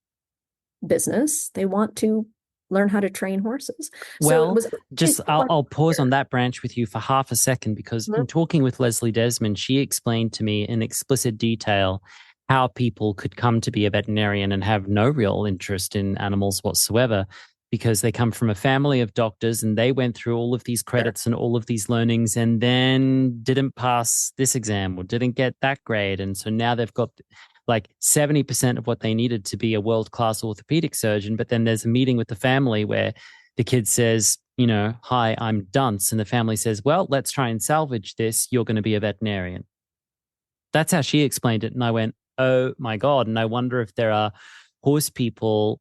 S2: business? They want to learn how to train horses. So it
S1: Well,
S2: was always
S1: just I'll pause on
S2: clear.
S1: that branch with you for half a second, because in talking with Leslie Desmond, she explained to me in explicit detail how people could come to be a veterinarian and have no real interest in animals whatsoever, because they come from a family of doctors and they went through all of these
S2: Sure.
S1: credits and all of these learnings and then didn't pass this exam or didn't get that grade. And so now they've got like 70% of what they needed to be a world-class orthopedic surgeon. But then there's a meeting with the family where the kid says, hi, I'm dunce. And the family says, well, let's try and salvage this. You're going to be a veterinarian. That's how she explained it. And I went, oh my God. And I wonder if there are horse people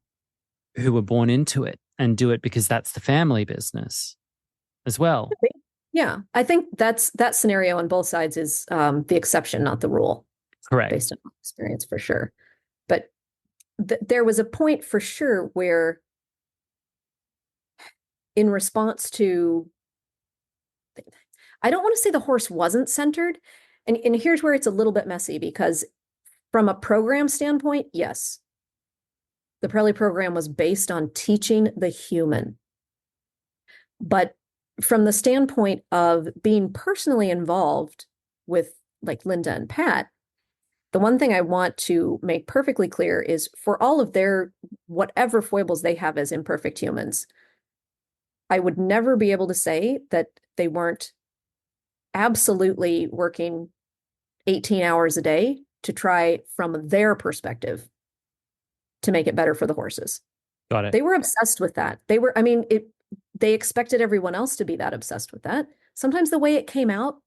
S1: who were born into it and do it because that's the family business as well.
S2: Yeah, I think that scenario on both sides is the exception, not the rule,
S1: Correct.
S2: based on experience for sure. But there was a point for sure where, in response to, I don't want to say the horse wasn't centered, and here's where it's a little bit messy because from a program standpoint, yes, the Pirelli program was based on teaching the human. But from the standpoint of being personally involved with like Linda and Pat, the one thing I want to make perfectly clear is for all of their whatever foibles they have as imperfect humans, I would never be able to say that they weren't absolutely working 18 hours a day to try from their perspective to make it better for the horses.
S1: Got it.
S2: They were obsessed with that. I mean, they expected everyone else to be that obsessed with that. Sometimes the way it came out,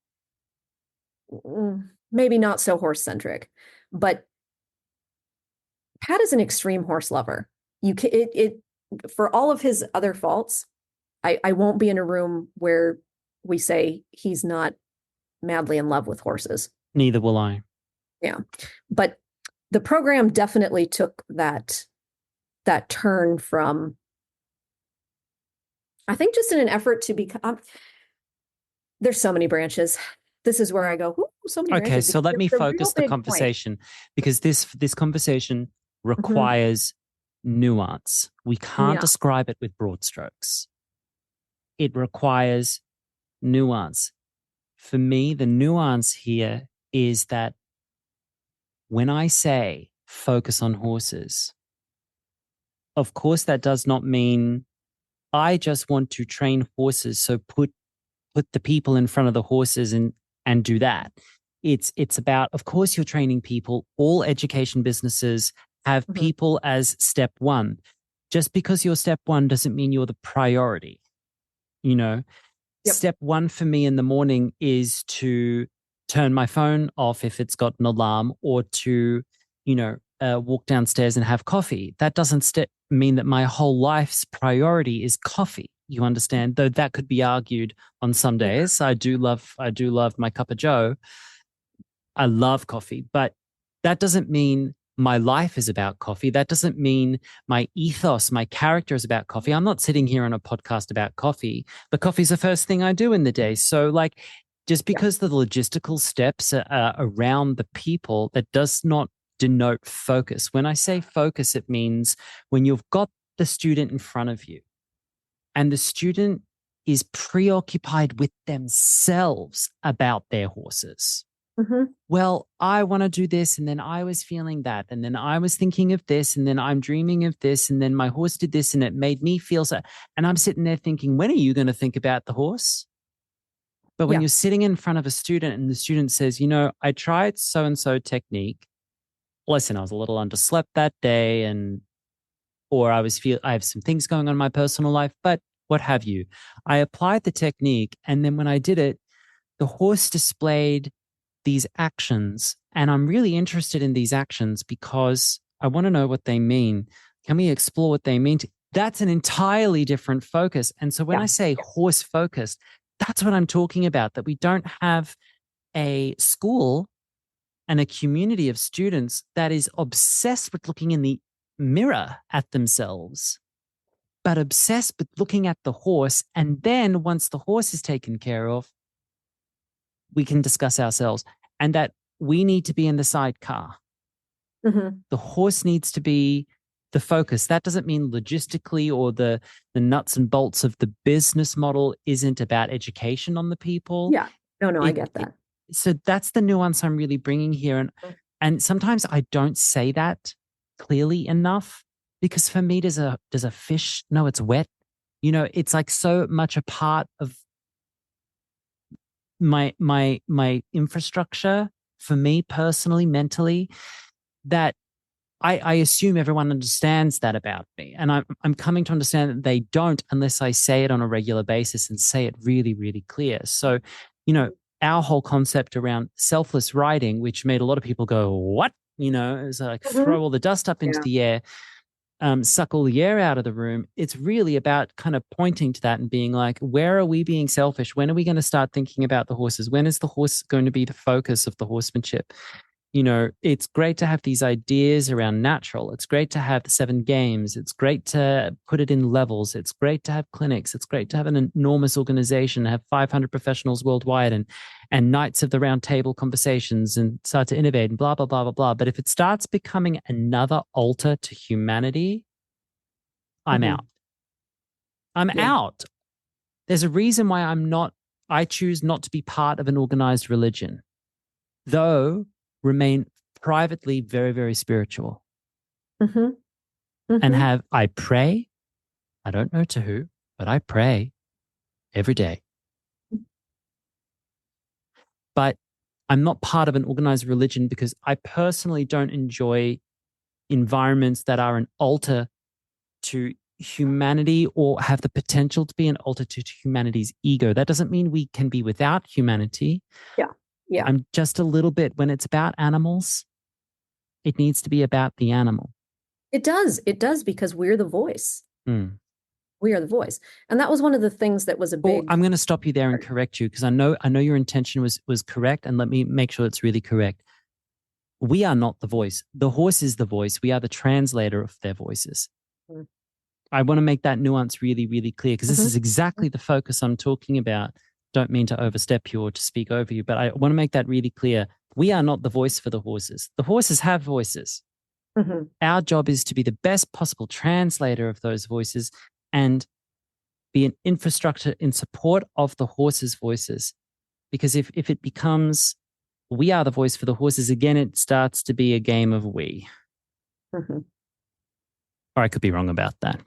S2: maybe not so horse-centric, but Pat is an extreme horse lover. For all of his other faults, I won't be in a room where we say he's not madly in love with horses.
S1: Neither will I.
S2: Yeah. But the program definitely took that turn from, I think, just in an effort to become, There's so many branches. This is where I go, ooh, so many
S1: Okay,
S2: branches,
S1: so
S2: because
S1: let me
S2: it's a real
S1: focus the
S2: big point.
S1: conversation because this conversation
S2: Mhm.
S1: requires nuance. We can't
S2: Yeah.
S1: describe it with broad strokes. It requires nuance. For me, the nuance here is that when I say focus on horses, of course, that does not mean I just want to train horses. So put the people in front of the horses and do that. It's about, of course, you're training people. All education businesses have
S2: Mhm.
S1: people as step one. Just because you're step one doesn't mean you're the priority. You know,
S2: Yep.
S1: step one for me in the morning is to turn my phone off if it's got an alarm, or to, walk downstairs and have coffee. That doesn't mean that my whole life's priority is coffee. You understand? Though that could be argued on some
S2: Yeah.
S1: days. I do love my cup of Joe. I love coffee, but that doesn't mean my life is about coffee. That doesn't mean my ethos, my character is about coffee. I'm not sitting here on a podcast about coffee, but coffee's the first thing I do in the day. So, like, just
S2: Yeah.
S1: because the logistical steps are around the people, that does not denote focus. When I say focus, it means when you've got the student in front of you and the student is preoccupied with themselves about their horses.
S2: Mhm.
S1: Well, I want to do this. And then I was feeling that. And then I was thinking of this. And then I'm dreaming of this. And then my horse did this and it made me feel so. And I'm sitting there thinking, when are you going to think about the horse? But when
S2: Yeah.
S1: you're sitting in front of a student and the student says, I tried so and so technique. Listen, I was a little underslept that day, or I have some things going on in my personal life, but what have you. I applied the technique. And then when I did it, the horse displayed these actions. And I'm really interested in these actions because I want to know what they mean. Can we explore what they mean? That's an entirely different focus. And so when
S2: Yeah.
S1: I say horse focused, that's what I'm talking about, that we don't have a school and a community of students that is obsessed with looking in the mirror at themselves, but obsessed with looking at the horse. And then once the horse is taken care of, we can discuss ourselves, and that we need to be in the sidecar.
S2: Mhm.
S1: The horse needs to be the focus. That doesn't mean logistically or the nuts and bolts of the business model isn't about education on the people.
S2: Yeah. No, I
S1: It,
S2: get
S1: it
S2: that.
S1: so that's the nuance I'm really bringing here, and sometimes I don't say that clearly enough, because for me, does a fish know it's wet? It's like so much a part of my infrastructure, for me personally, mentally, that I assume everyone understands that about me. And I'm coming to understand that they don't, unless I say it on a regular basis and say it really, really clear. So, you know, our whole concept around selfless riding, which made a lot of people go, what? It's like
S2: Mhm.
S1: throw all the dust up into
S2: Yeah.
S1: the air, suck all the air out of the room. It's really about kind of pointing to that and being like, where are we being selfish? When are we going to start thinking about the horses? When is the horse going to be the focus of the horsemanship? It's great to have these ideas around natural. It's great to have the 7 games. It's great to put it in levels. It's great to have clinics. It's great to have an enormous organization, have 500 professionals worldwide, and nights of the round table conversations, and start to innovate and blah, blah, blah, blah, blah. But if it starts becoming another altar to humanity, I'm out.
S2: Mhm.
S1: I'm
S2: Yeah.
S1: out. There's a reason why I choose not to be part of an organized religion, though remain privately very, very spiritual.
S2: Mhm.
S1: And
S2: Mhm.
S1: I pray, I don't know to who, but I pray every day. But I'm not part of an organized religion because I personally don't enjoy environments that are an altar to humanity or have the potential to be an altar to humanity's ego. That doesn't mean we can be without humanity.
S2: Yeah. Yeah.
S1: I'm just a little bit, when it's about animals, it needs to be about the animal.
S2: It does. It does, because we're the voice.
S1: Mm.
S2: We are the voice. And that was one of the things that was a
S1: Well,
S2: big
S1: I'm going to stop you there and correct you, because I know your intention was correct, and let me make sure it's really correct. We are not the voice. The horse is the voice. We are the translator of their voices. I want to make that nuance really, really clear, because this
S2: Mhm.
S1: is exactly the focus I'm talking about. don't mean to overstep you or to speak over you, but I want to make that really clear. We are not the voice for the horses. The horses have voices.
S2: Mm-hmm.
S1: Our job is to be the best possible translator of those voices and be an infrastructure in support of the horses' voices. Because if it becomes we are the voice for the horses, again, it starts to be a game of we.
S2: Mm-hmm.
S1: Or I could be wrong about that.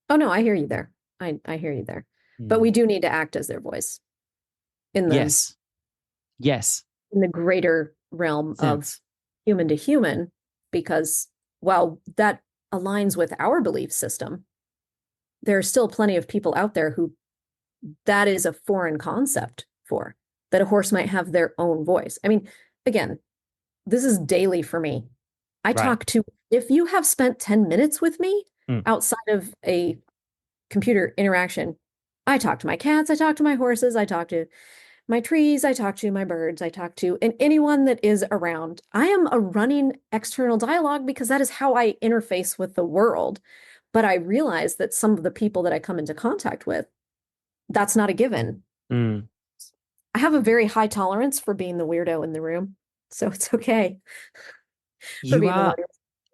S2: Oh no, I hear you there. I hear you there. But we do need to act as their voice in the
S1: yes
S2: in the greater realm of human to human, because while that aligns with our belief system, there are still plenty of people out there who that is a foreign concept for, that a horse might have their own voice. I mean, again, this is daily for me. I talk to, if you have spent 10 minutes with me outside of a computer interaction, I talk to my cats, I talk to my horses, I talk to my trees, I talk to my birds, I talk to, and anyone that is around. I am a running external dialogue because that is how I interface with the world. But I realize that some of the people that I come into contact with, that's not a given. I have a very high tolerance for being the weirdo in the room, so it's okay.
S1: You are,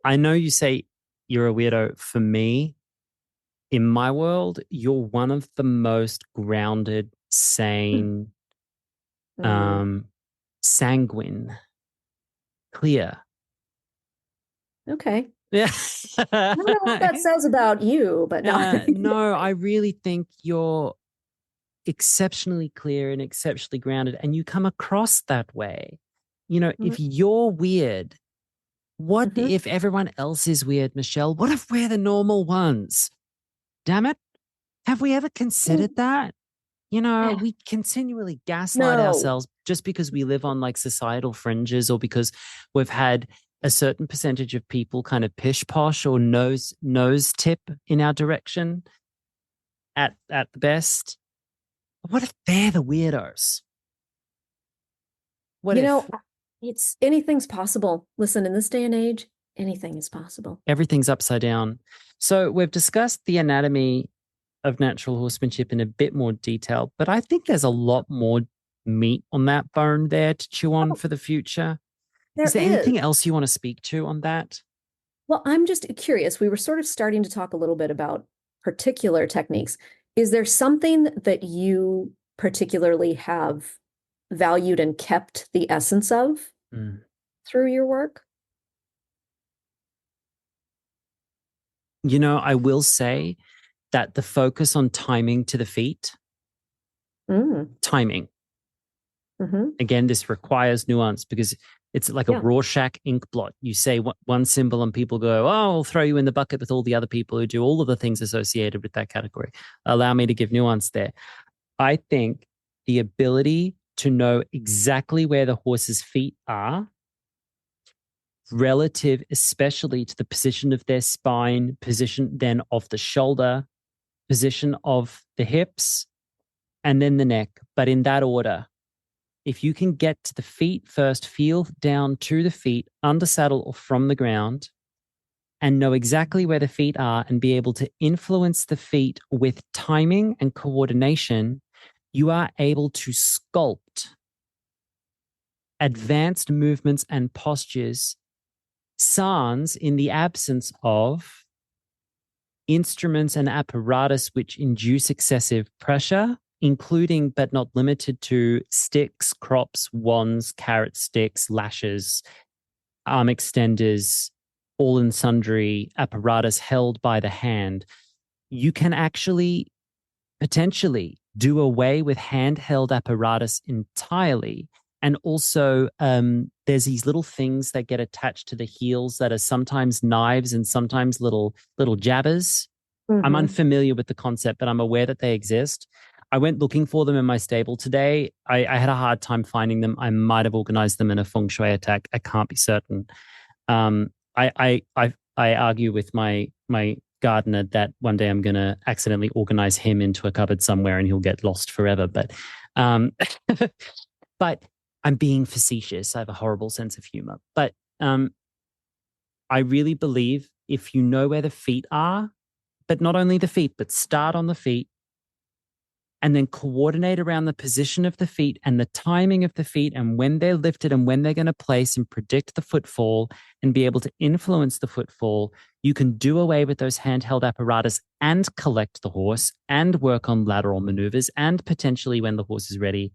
S1: I know you say you're a weirdo. For me, in my world, you're one of the most grounded, sane, sanguine, clear.
S2: Okay.
S1: Yeah.
S2: I don't know what that says about you, but no.
S1: No, I really think you're exceptionally clear and exceptionally grounded, and you come across that way. You know, if you're weird, what if everyone else is weird, Michelle? What if we're the normal ones? Damn it. Have we ever considered that? You know, we continually gaslight ourselves just because we live on like societal fringes or because we've had a certain percentage of people kind of pish posh or nose tip in our direction at the best. What if they're the weirdos?
S2: What if? It's anything's possible. Listen, in this day and age, anything is possible.
S1: Everything's upside down. So we've discussed the anatomy of natural horsemanship in a bit more detail, but I think there's a lot more meat on that bone there to chew on for the future. Is there anything else you want to speak to on that?
S2: Well, I'm just curious. We were sort of starting to talk a little bit about particular techniques. Is there something that you particularly have valued and kept the essence of through your work?
S1: You know, I will say that the focus on timing to the feet, timing. Again, this requires nuance because it's like a Rorschach ink blot. You say one symbol and people go, oh, I'll throw you in the bucket with all the other people who do all of the things associated with that category. Allow me to give nuance there. I think the ability to know exactly where the horse's feet are, relative especially to the position of their spine, position then of the shoulder, position of the hips, and then the neck, but in that order. If you can get to the feet first, feel down to the feet, under saddle or from the ground, and know exactly where the feet are and be able to influence the feet with timing and coordination, you are able to sculpt advanced movements and postures sans in the absence of instruments and apparatus which induce excessive pressure, including but not limited to sticks, crops, wands, carrot sticks, lashes, arm extenders, all and sundry apparatus held by the hand. You can actually potentially do away with handheld apparatus entirely. And also, there's these little things that get attached to the heels that are sometimes knives and sometimes little jabbers. I'm unfamiliar with the concept, but I'm aware that they exist. I went looking for them in my stable today. I had a hard time finding them. I might have organized them in a feng shui attack. I can't be certain. I argue with my gardener that one day I'm going to accidentally organize him into a cupboard somewhere and he'll get lost forever. But, but I'm being facetious. I have a horrible sense of humor. But I really believe if you know where the feet are, but not only the feet, but start on the feet, and then coordinate around the position of the feet and the timing of the feet and when they're lifted and when they're going to place and predict the footfall and be able to influence the footfall, you can do away with those handheld apparatus and collect the horse and work on lateral maneuvers and potentially, when the horse is ready,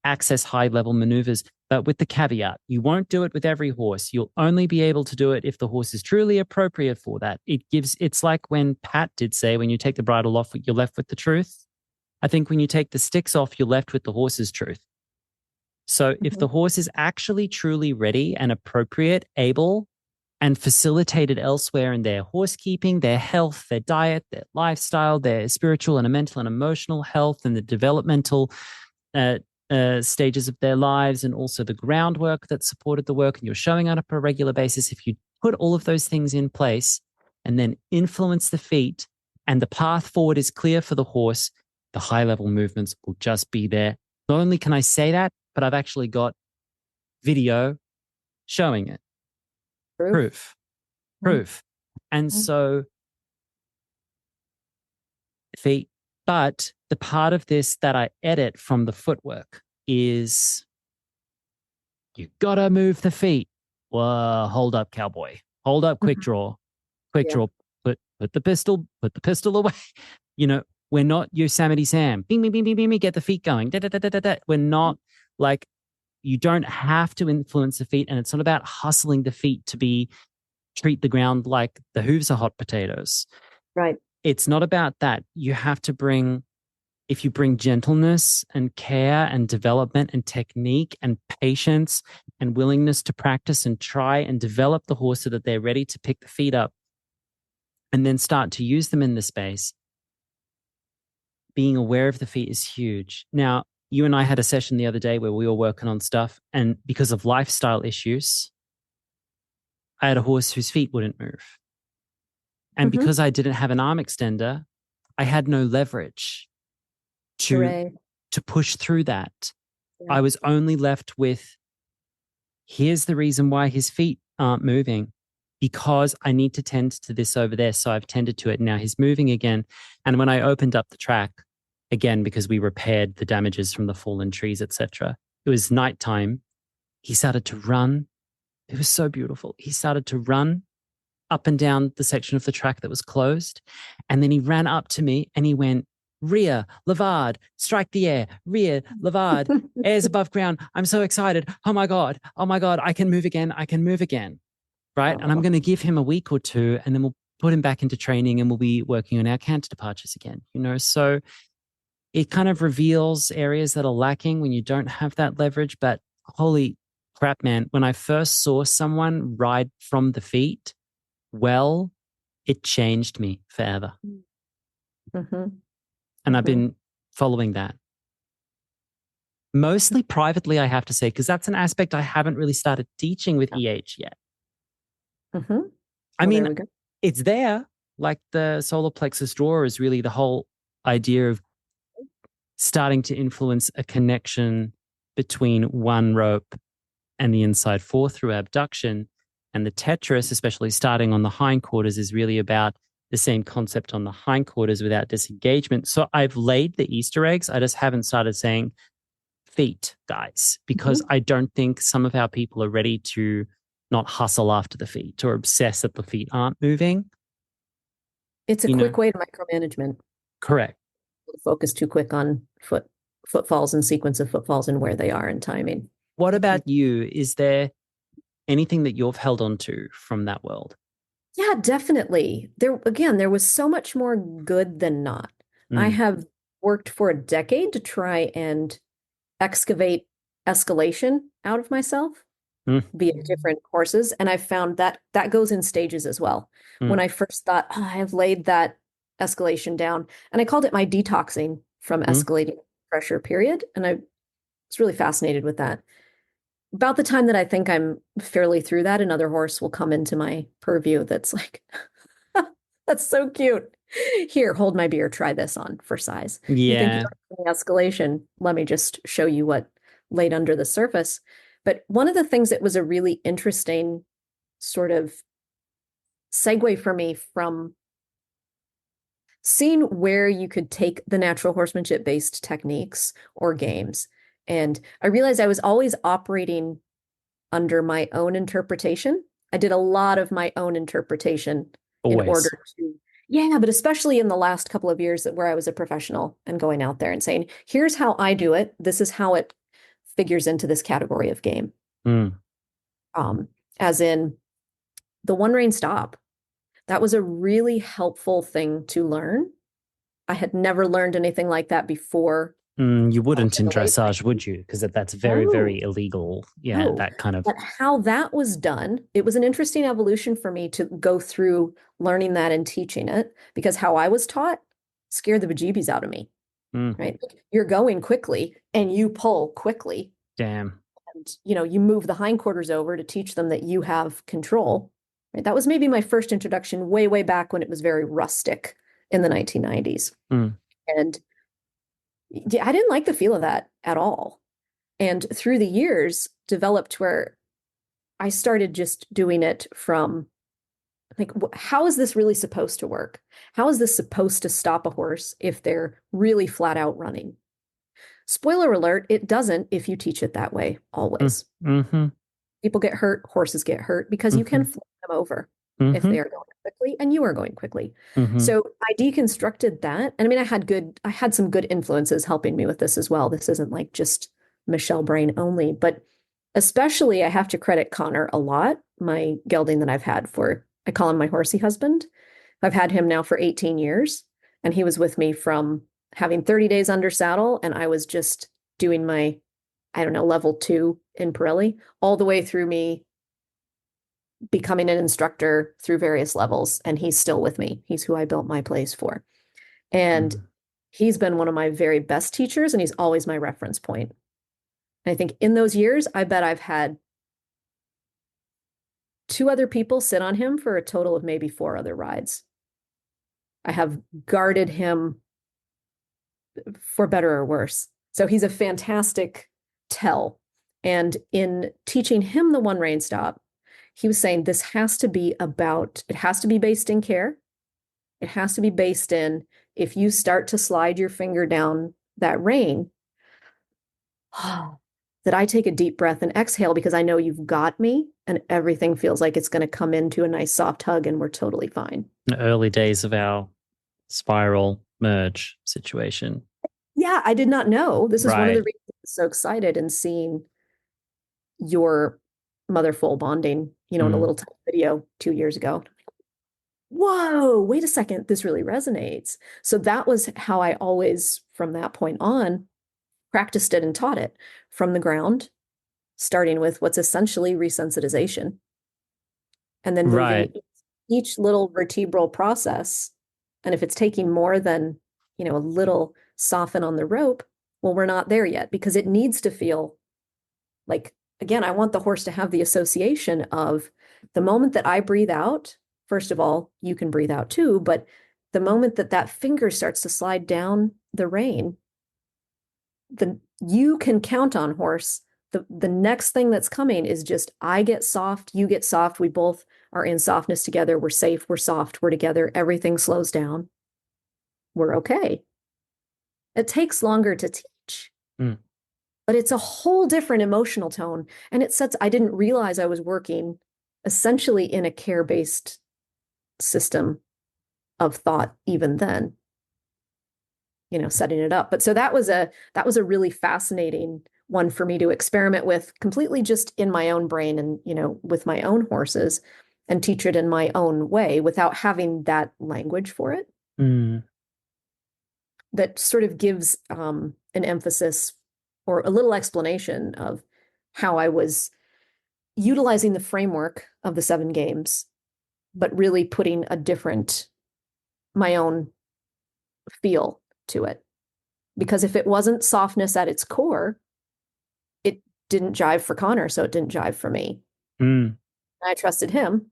S1: access high-level maneuvers. But with the caveat, you won't do it with every horse. You'll only be able to do it if the horse is truly appropriate for that. It's like when Pat did say, when you take the bridle off, you're left with the truth. I think when you take the sticks off, you're left with the horse's truth. So if the horse is actually truly ready and appropriate, able, and facilitated elsewhere in their horse keeping, their health, their diet, their lifestyle, their spiritual and mental and emotional health, and the developmental stages of their lives, and also the groundwork that supported the work, and you're showing up on a regular basis, if you put all of those things in place and then influence the feet and the path forward is clear for the horse, the high-level movements will just be there. Not only can I say that, but I've actually got video showing it. Proof. And so feet. But the part of this that I edit from the footwork is you got to move the feet. Whoa, hold up, cowboy. Hold up, quick draw. Draw. Put the pistol away. We're not Yosemite Sam. Bing, bing, bing, bing, bing, get the feet going. Da, da, da, da, da, da. We're not like, you don't have to influence the feet, and it's not about hustling the feet to treat the ground like the hooves are hot potatoes.
S2: Right.
S1: It's not about that. You have to if you bring gentleness and care and development and technique and patience and willingness to practice and try and develop the horse so that they're ready to pick the feet up and then start to use them in the space, being aware of the feet is huge. Now, you and I had a session the other day where we were working on stuff, and because of lifestyle issues, I had a horse whose feet wouldn't move. And because I didn't have an arm extender, I had no leverage to push through that. Yeah. I was only left with, here's the reason why his feet aren't moving, because I need to tend to this over there. So I've tended to it. Now he's moving again. And when I opened up the track, again, because we repaired the damages from the fallen trees, etc., it was nighttime. He started to run. It was so beautiful. He started to run up and down the section of the track that was closed. And then he ran up to me and he went, rear, levard, strike the air, rear, levard, air's above ground. I'm so excited. Oh my God, I can move again. Right. And I'm going to give him a week or two, and then we'll put him back into training and we'll be working on our canter departures again, So it kind of reveals areas that are lacking when you don't have that leverage. But holy crap, man, when I first saw someone ride from the feet, well, it changed me forever. And I've been following that. Mostly privately, I have to say, because that's an aspect I haven't really started teaching with EH yet. I mean, it's there. Like the solar plexus draw is really the whole idea of starting to influence a connection between one rope and the inside four through abduction. And the tetris, especially starting on the hindquarters, is really about the same concept on the hindquarters without disengagement. So I've laid the Easter eggs. I just haven't started saying feet, guys, because I don't think some of our people are ready to not hustle after the feet or obsess that the feet aren't moving.
S2: It's a quick way to micromanagement.
S1: Correct.
S2: Focus too quick on footfalls and sequence of footfalls and where they are in timing.
S1: What about you? Is there anything that you've held on to from that world?
S2: Yeah, definitely. There was so much more good than not. I have worked for a decade to try and excavate escalation out of myself via different courses. And I found that goes in stages as well. When I first thought, I have laid that escalation down, and I called it my detoxing from escalating pressure period. And I was really fascinated with that. About the time that I think I'm fairly through that, another horse will come into my purview that's like, that's so cute. Here, hold my beer, try this on for size.
S1: Yeah.
S2: You think you're doing escalation? Let me just show you what laid under the surface. But one of the things that was a really interesting sort of segue for me from seeing where you could take the natural horsemanship based techniques or games. And I realized I was always operating under my own interpretation. I did a lot of my own interpretation in
S1: Always.
S2: order to, yeah, but especially in the last couple of years where I was a professional and going out there and saying, here's how I do it. This is how it figures into this category of game.
S1: Mm.
S2: As in the one rein stop. That was a really helpful thing to learn. I had never learned anything like that before.
S1: You wouldn't in
S2: In the late
S1: dressage, would
S2: 90s.
S1: you? Because that's very,
S2: No,
S1: very illegal. Yeah,
S2: no.
S1: that kind of.
S2: But how that was done, it was an interesting evolution for me to go through learning that and teaching it, because how I was taught scared the bejeebies out of me,
S1: Mm,
S2: right? You're going quickly and you pull quickly.
S1: damn.
S2: And, you move the hindquarters over to teach them that you have control. Right? That was maybe my first introduction way, way back when it was very rustic in the 1990s.
S1: Mm.
S2: And yeah, I didn't like the feel of that at all. And through the years, developed where I started just doing it from like, how is this really supposed to work? How is this supposed to stop a horse if they're really flat out running? Spoiler alert, it doesn't if you teach it that way, always.
S1: Mm-hmm.
S2: People get hurt, horses get hurt because you can flip them over if
S1: Mm-hmm.
S2: they are going quickly and you are going quickly.
S1: Mm-hmm.
S2: So I deconstructed that. And I mean, I had some good influences helping me with this as well. This isn't like just Michelle Brain only, but especially I have to credit Connor a lot, my gelding that I've had for, I call him my horsey husband. I've had him now for 18 years, and he was with me from having 30 days under saddle, and I was just doing my, I don't know, level 2 in Pirelli, all the way through me becoming an instructor through various levels, and he's still with me. He's who I built my place for. And he's been one of my very best teachers, and he's always my reference point. And I think in those years, I bet I've had 2 other people sit on him for a total of maybe 4 other rides. I have guarded him for better or worse. So he's a fantastic tell. And in teaching him the one rein stop, he was saying this has to be about, it has to be based in care. It has to be based in, if you start to slide your finger down that rein, that I take a deep breath and exhale because I know you've got me and everything feels like it's going to come into a nice soft hug and we're totally fine.
S1: The early days of our spiral merge situation.
S2: Yeah, I did not know. This is one of the
S1: Right.
S2: reasons I'm so excited in seeing your mother foal bonding, in a little tiny video 2 years ago. Whoa, wait a second, this really resonates. So that was how I always, from that point on, practiced it and taught it from the ground, starting with what's essentially resensitization, and then moving
S1: Right.
S2: each little vertebral process. And if it's taking more than, a little soften on the rope, well, we're not there yet because it needs to feel like, again, I want the horse to have the association of the moment that I breathe out. First of all, you can breathe out too, but the moment that that finger starts to slide down the rein, you can count on, horse. The next thing that's coming is just, I get soft, you get soft. We both are in softness together. We're safe. We're soft. We're together. Everything slows down. We're okay. It takes longer to teach, but it's a whole different emotional tone. And I didn't realize I was working essentially in a care-based system of thought even then, setting it up. But so that was a really fascinating one for me to experiment with, completely just in my own brain and, with my own horses, and teach it in my own way without having that language for it. That sort of gives an emphasis or a little explanation of how I was utilizing the framework of the 7 games, but really putting my own feel to it. Because if it wasn't softness at its core, it didn't jive for Connor, so it didn't jive for me. I trusted him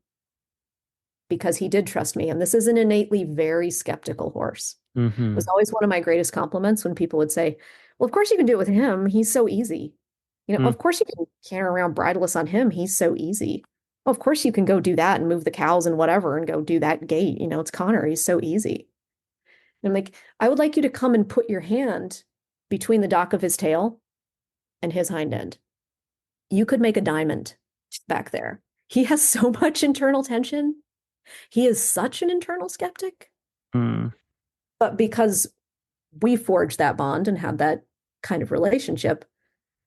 S2: because he did trust me. And this is an innately very skeptical horse. It was always one of my greatest compliments when people would say, well, of course you can do it with him. He's so easy. Of course you can carry around bridleless on him. He's so easy. Well, of course you can go do that and move the cows and whatever and go do that gait. It's Connor. He's so easy. I'm like, I would like you to come and put your hand between the dock of his tail and his hind end. You could make a diamond back there. He has so much internal tension. He is such an internal skeptic.
S1: Mm.
S2: But because we forged that bond and had that kind of relationship,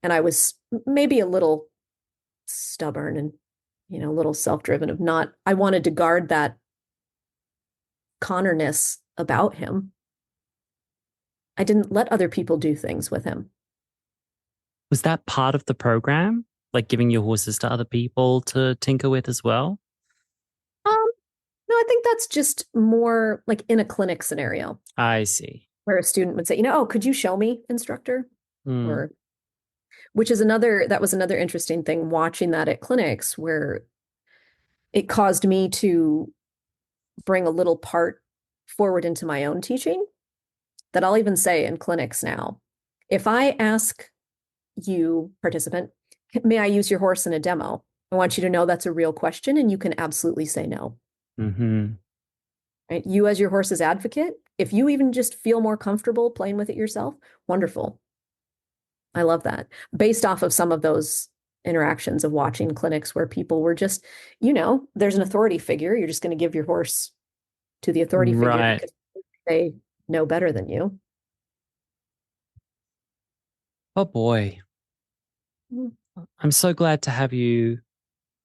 S2: and I was maybe a little stubborn and, a little self-driven of not, I wanted to guard that Connor-ness about him. I didn't let other people do things with him.
S1: Was that part of the program? Like giving your horses to other people to tinker with as well?
S2: No, I think that's just more like in a clinic scenario
S1: I see.
S2: where a student would say, oh, could you show me, instructor?
S1: Mm.
S2: Or that was another interesting thing watching that at clinics where it caused me to bring a little part forward into my own teaching that I'll even say in clinics now. If I ask you, participant, may I use your horse in a demo? I want you to know that's a real question and you can absolutely say no.
S1: Mm-hmm.
S2: Right? You as your horse's advocate, if you even just feel more comfortable playing with it yourself, wonderful. I love that. Based off of some of those interactions of watching clinics where people were just, there's an authority figure. You're just going to give your horse to the authority figure
S1: Right.
S2: because they know better than you.
S1: Oh boy. I'm so glad to have you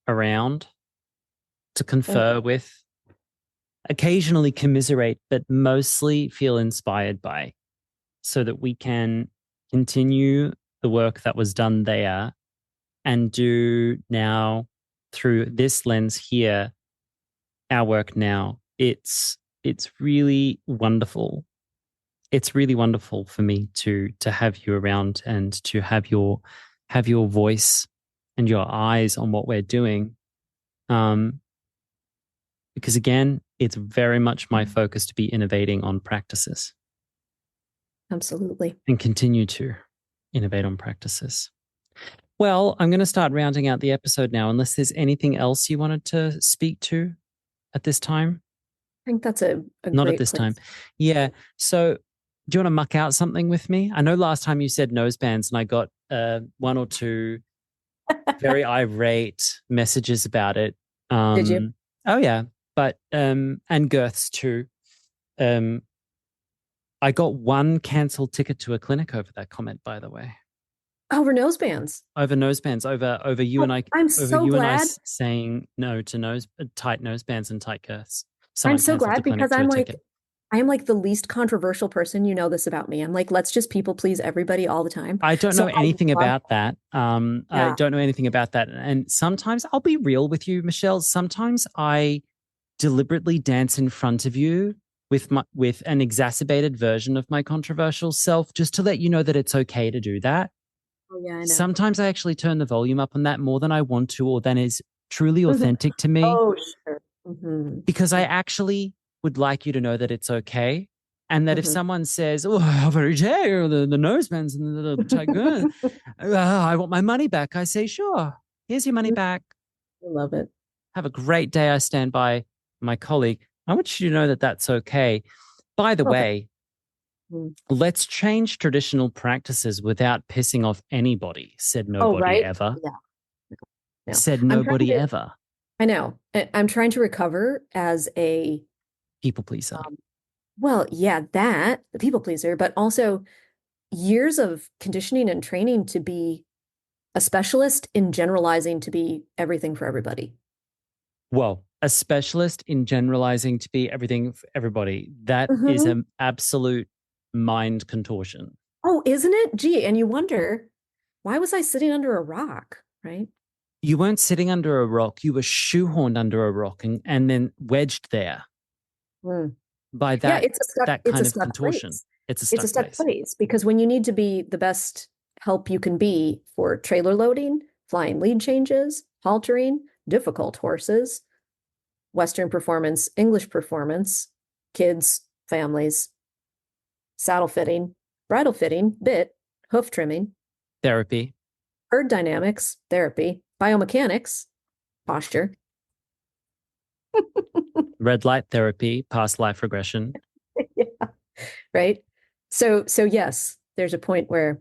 S1: around to confer with, occasionally commiserate, but mostly feel inspired by, so that we can continue the work that was done there and do now through this lens here, our work now. It's really wonderful. It's really wonderful for me to have you around and to have your voice and your eyes on what we're doing. Because again, it's very much my focus to be innovating on practices.
S2: Absolutely.
S1: And continue to innovate on practices. Well, I'm going to start rounding out the episode now, unless there's anything else you wanted to speak to at this time.
S2: I think that's a
S1: Not
S2: great
S1: at this
S2: place.
S1: time. Yeah. So do you want to muck out something with me? I know last time you said nosebands and I got one or two very irate messages about it.
S2: Did you?
S1: Oh yeah. But and girths too. I got one cancelled ticket to a clinic over that comment, by the way.
S2: Over nosebands.
S1: Over nosebands, over you and I.
S2: I'm
S1: over
S2: so
S1: you
S2: glad.
S1: and I saying no to tight nosebands and tight girths.
S2: I'm so glad because I am like the least controversial person. You know this about me. I'm like, let's just people please everybody all the time.
S1: I don't know anything about that. I don't know anything about that. And sometimes I'll be real with you, Michelle. Sometimes I deliberately dance in front of you with an exacerbated version of my controversial self, just to let you know that it's okay to do that.
S2: Oh, yeah, I know.
S1: Sometimes I actually turn the volume up on that more than I want to, or than is truly authentic to me.
S2: Oh, sure. Mm-hmm.
S1: Because I actually would like you to know that it's okay. And that if someone says, oh, how very dare, the nosebands and the tiger, I want my money back, I say, sure, here's your money back.
S2: I love it.
S1: Have a great day. I stand by my colleague. I want you to know that that's okay. By the way, let's change traditional practices without pissing off anybody, said nobody ever.
S2: Yeah. No.
S1: Said nobody ever.
S2: I know. I'm trying to recover as a
S1: people pleaser.
S2: Well, yeah, the people pleaser, but also years of conditioning and training to be a specialist in generalizing to be everything for everybody.
S1: Well, a specialist in generalizing to be everything for everybody. That is an absolute mind contortion.
S2: Oh, isn't it? Gee, and you wonder, why was I sitting under a rock, right?
S1: You weren't sitting under a rock. You were shoehorned under a rock and then wedged there. By that, that kind of contortion. It's a stuck
S2: place because when you need to be the best help you can be for trailer loading, flying lead changes, haltering, difficult horses, Western performance, English performance, kids, families, saddle fitting, bridle fitting, bit, hoof trimming,
S1: therapy,
S2: herd dynamics, therapy, biomechanics, posture,
S1: red light therapy, past life regression.
S2: Yeah. Right. So yes, there's a point where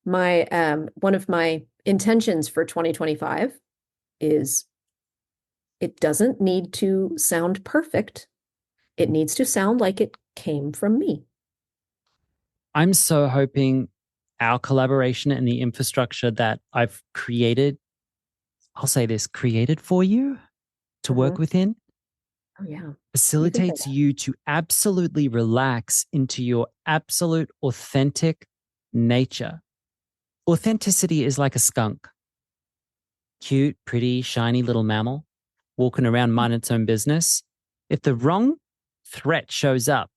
S2: my one of my intentions for 2025 is it doesn't need to sound perfect. It needs to sound like it came from me.
S1: I'm so hoping our collaboration and the infrastructure that I've created, I'll say this, created for you to work within,
S2: Oh yeah.
S1: facilitates you to absolutely relax into your absolute authentic nature. Authenticity is like a skunk. Cute, pretty, shiny little mammal walking around minding its own business. If the wrong threat shows up,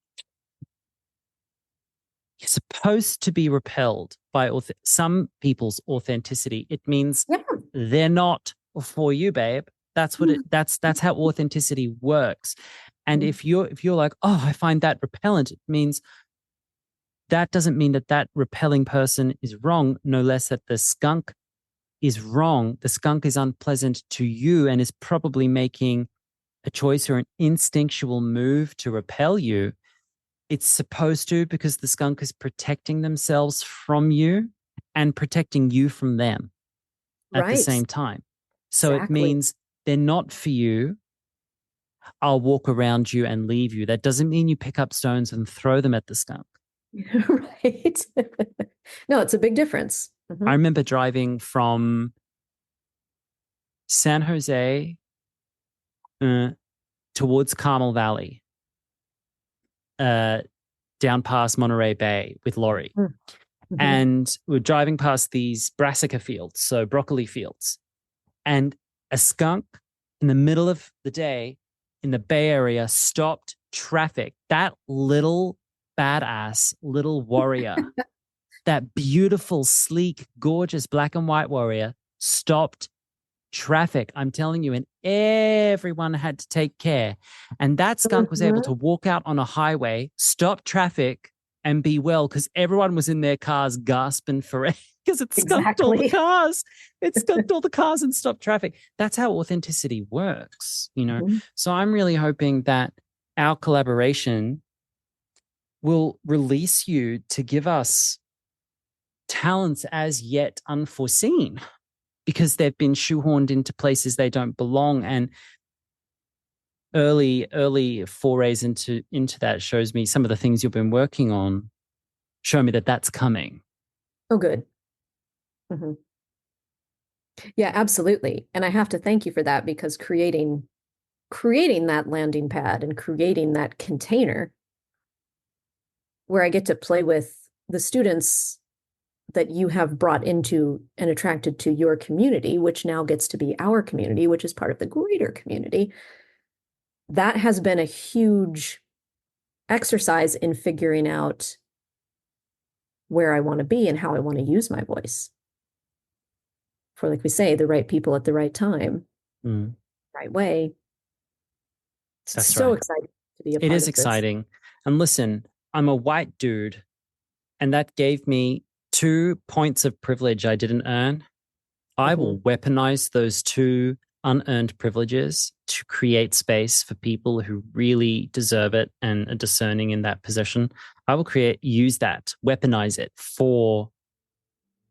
S1: you're supposed to be repelled by some people's authenticity. It means they're not for you, babe. That's what that's how authenticity works. And if you're like, oh, I find that repellent, it means that doesn't mean that repelling person is wrong, no less that the skunk is wrong. The skunk is unpleasant to you and is probably making a choice or an instinctual move to repel you. It's supposed to, because the skunk is protecting themselves from you and protecting you from them at the same time. So it means they're not for you. I'll walk around you and leave you. That doesn't mean you pick up stones and throw them at the skunk.
S2: Right. No, it's a big difference.
S1: I remember driving from San Jose towards Carmel Valley, down past Monterey Bay with Laurie. And we're driving past these brassica fields, so broccoli fields. And a skunk in the middle of the day in the Bay Area stopped traffic. That little badass little warrior, that beautiful, sleek, gorgeous black and white warrior stopped traffic. I'm telling you, and everyone had to take care. And that skunk was able to walk out on a highway, stop traffic, and be well, because everyone was in their cars gasping for air because it skunked all the cars. It skunked all the cars and stopped traffic. That's how authenticity works, you know? So I'm really hoping that our collaboration will release you to give us talents as yet unforeseen, because they've been shoehorned into places they don't belong. And early forays into that shows me some of the things you've been working on, show me that that's coming.
S2: Oh, good. Yeah, absolutely. And I have to thank you for that, because creating that landing pad and creating that container where I get to play with the students that you have brought into and attracted to your community, which now gets to be our community, which is part of the greater community. That has been a huge exercise in figuring out where I want to be and how I want to use my voice for, like we say, the right people at the right time, right way. It's so exciting to be a part of this. It is
S1: exciting. And listen, I'm a white dude, and that gave me 2 points of privilege I didn't earn. I will weaponize those 2 unearned privileges to create space for people who really deserve it and are discerning in that position. I will use that, weaponize it for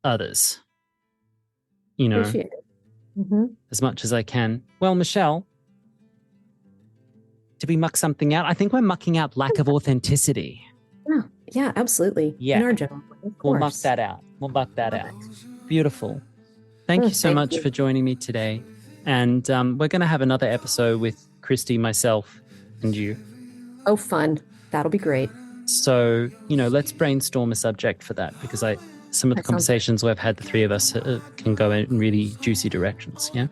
S1: others, you know, as much as I can. Well, Michelle, did we muck something out? I think we're mucking out lack of authenticity.
S2: Yeah, absolutely.
S1: Yeah.
S2: In our general way, of course.
S1: We'll muck that out. Beautiful. Thank you so much for joining me today. And we're going to have another episode with Christy, myself, and you.
S2: Oh, fun. That'll be great.
S1: So, let's brainstorm a subject for that, because some of the conversations we've had, the 3 of us, can go in really juicy directions. Yeah.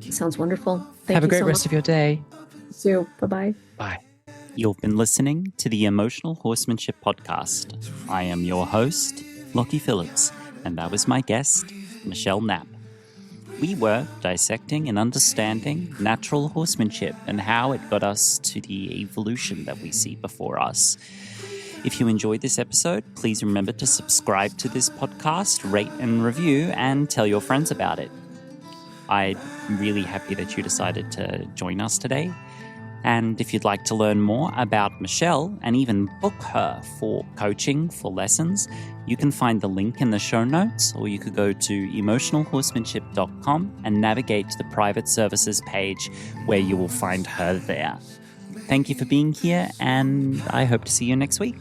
S2: Sounds wonderful.
S1: Have a great rest of your day.
S2: You too. Bye-bye.
S1: Bye.
S3: You've been listening to the Emotional Horsemanship Podcast. I am your host, Lockie Phillips, and that was my guest, Michelle Knapp. We were dissecting and understanding natural horsemanship and how it got us to the evolution that we see before us. If you enjoyed this episode, please remember to subscribe to this podcast, rate and review, and tell your friends about it. I'm really happy that you decided to join us today. And if you'd like to learn more about Michelle and even book her for coaching for lessons, you can find the link in the show notes, or you could go to emotionalhorsemanship.com and navigate to the private services page where you will find her there. Thank you for being here, and I hope to see you next week.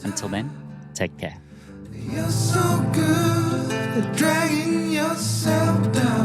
S3: Until then, take care.
S4: You're so good at dragging yourself down.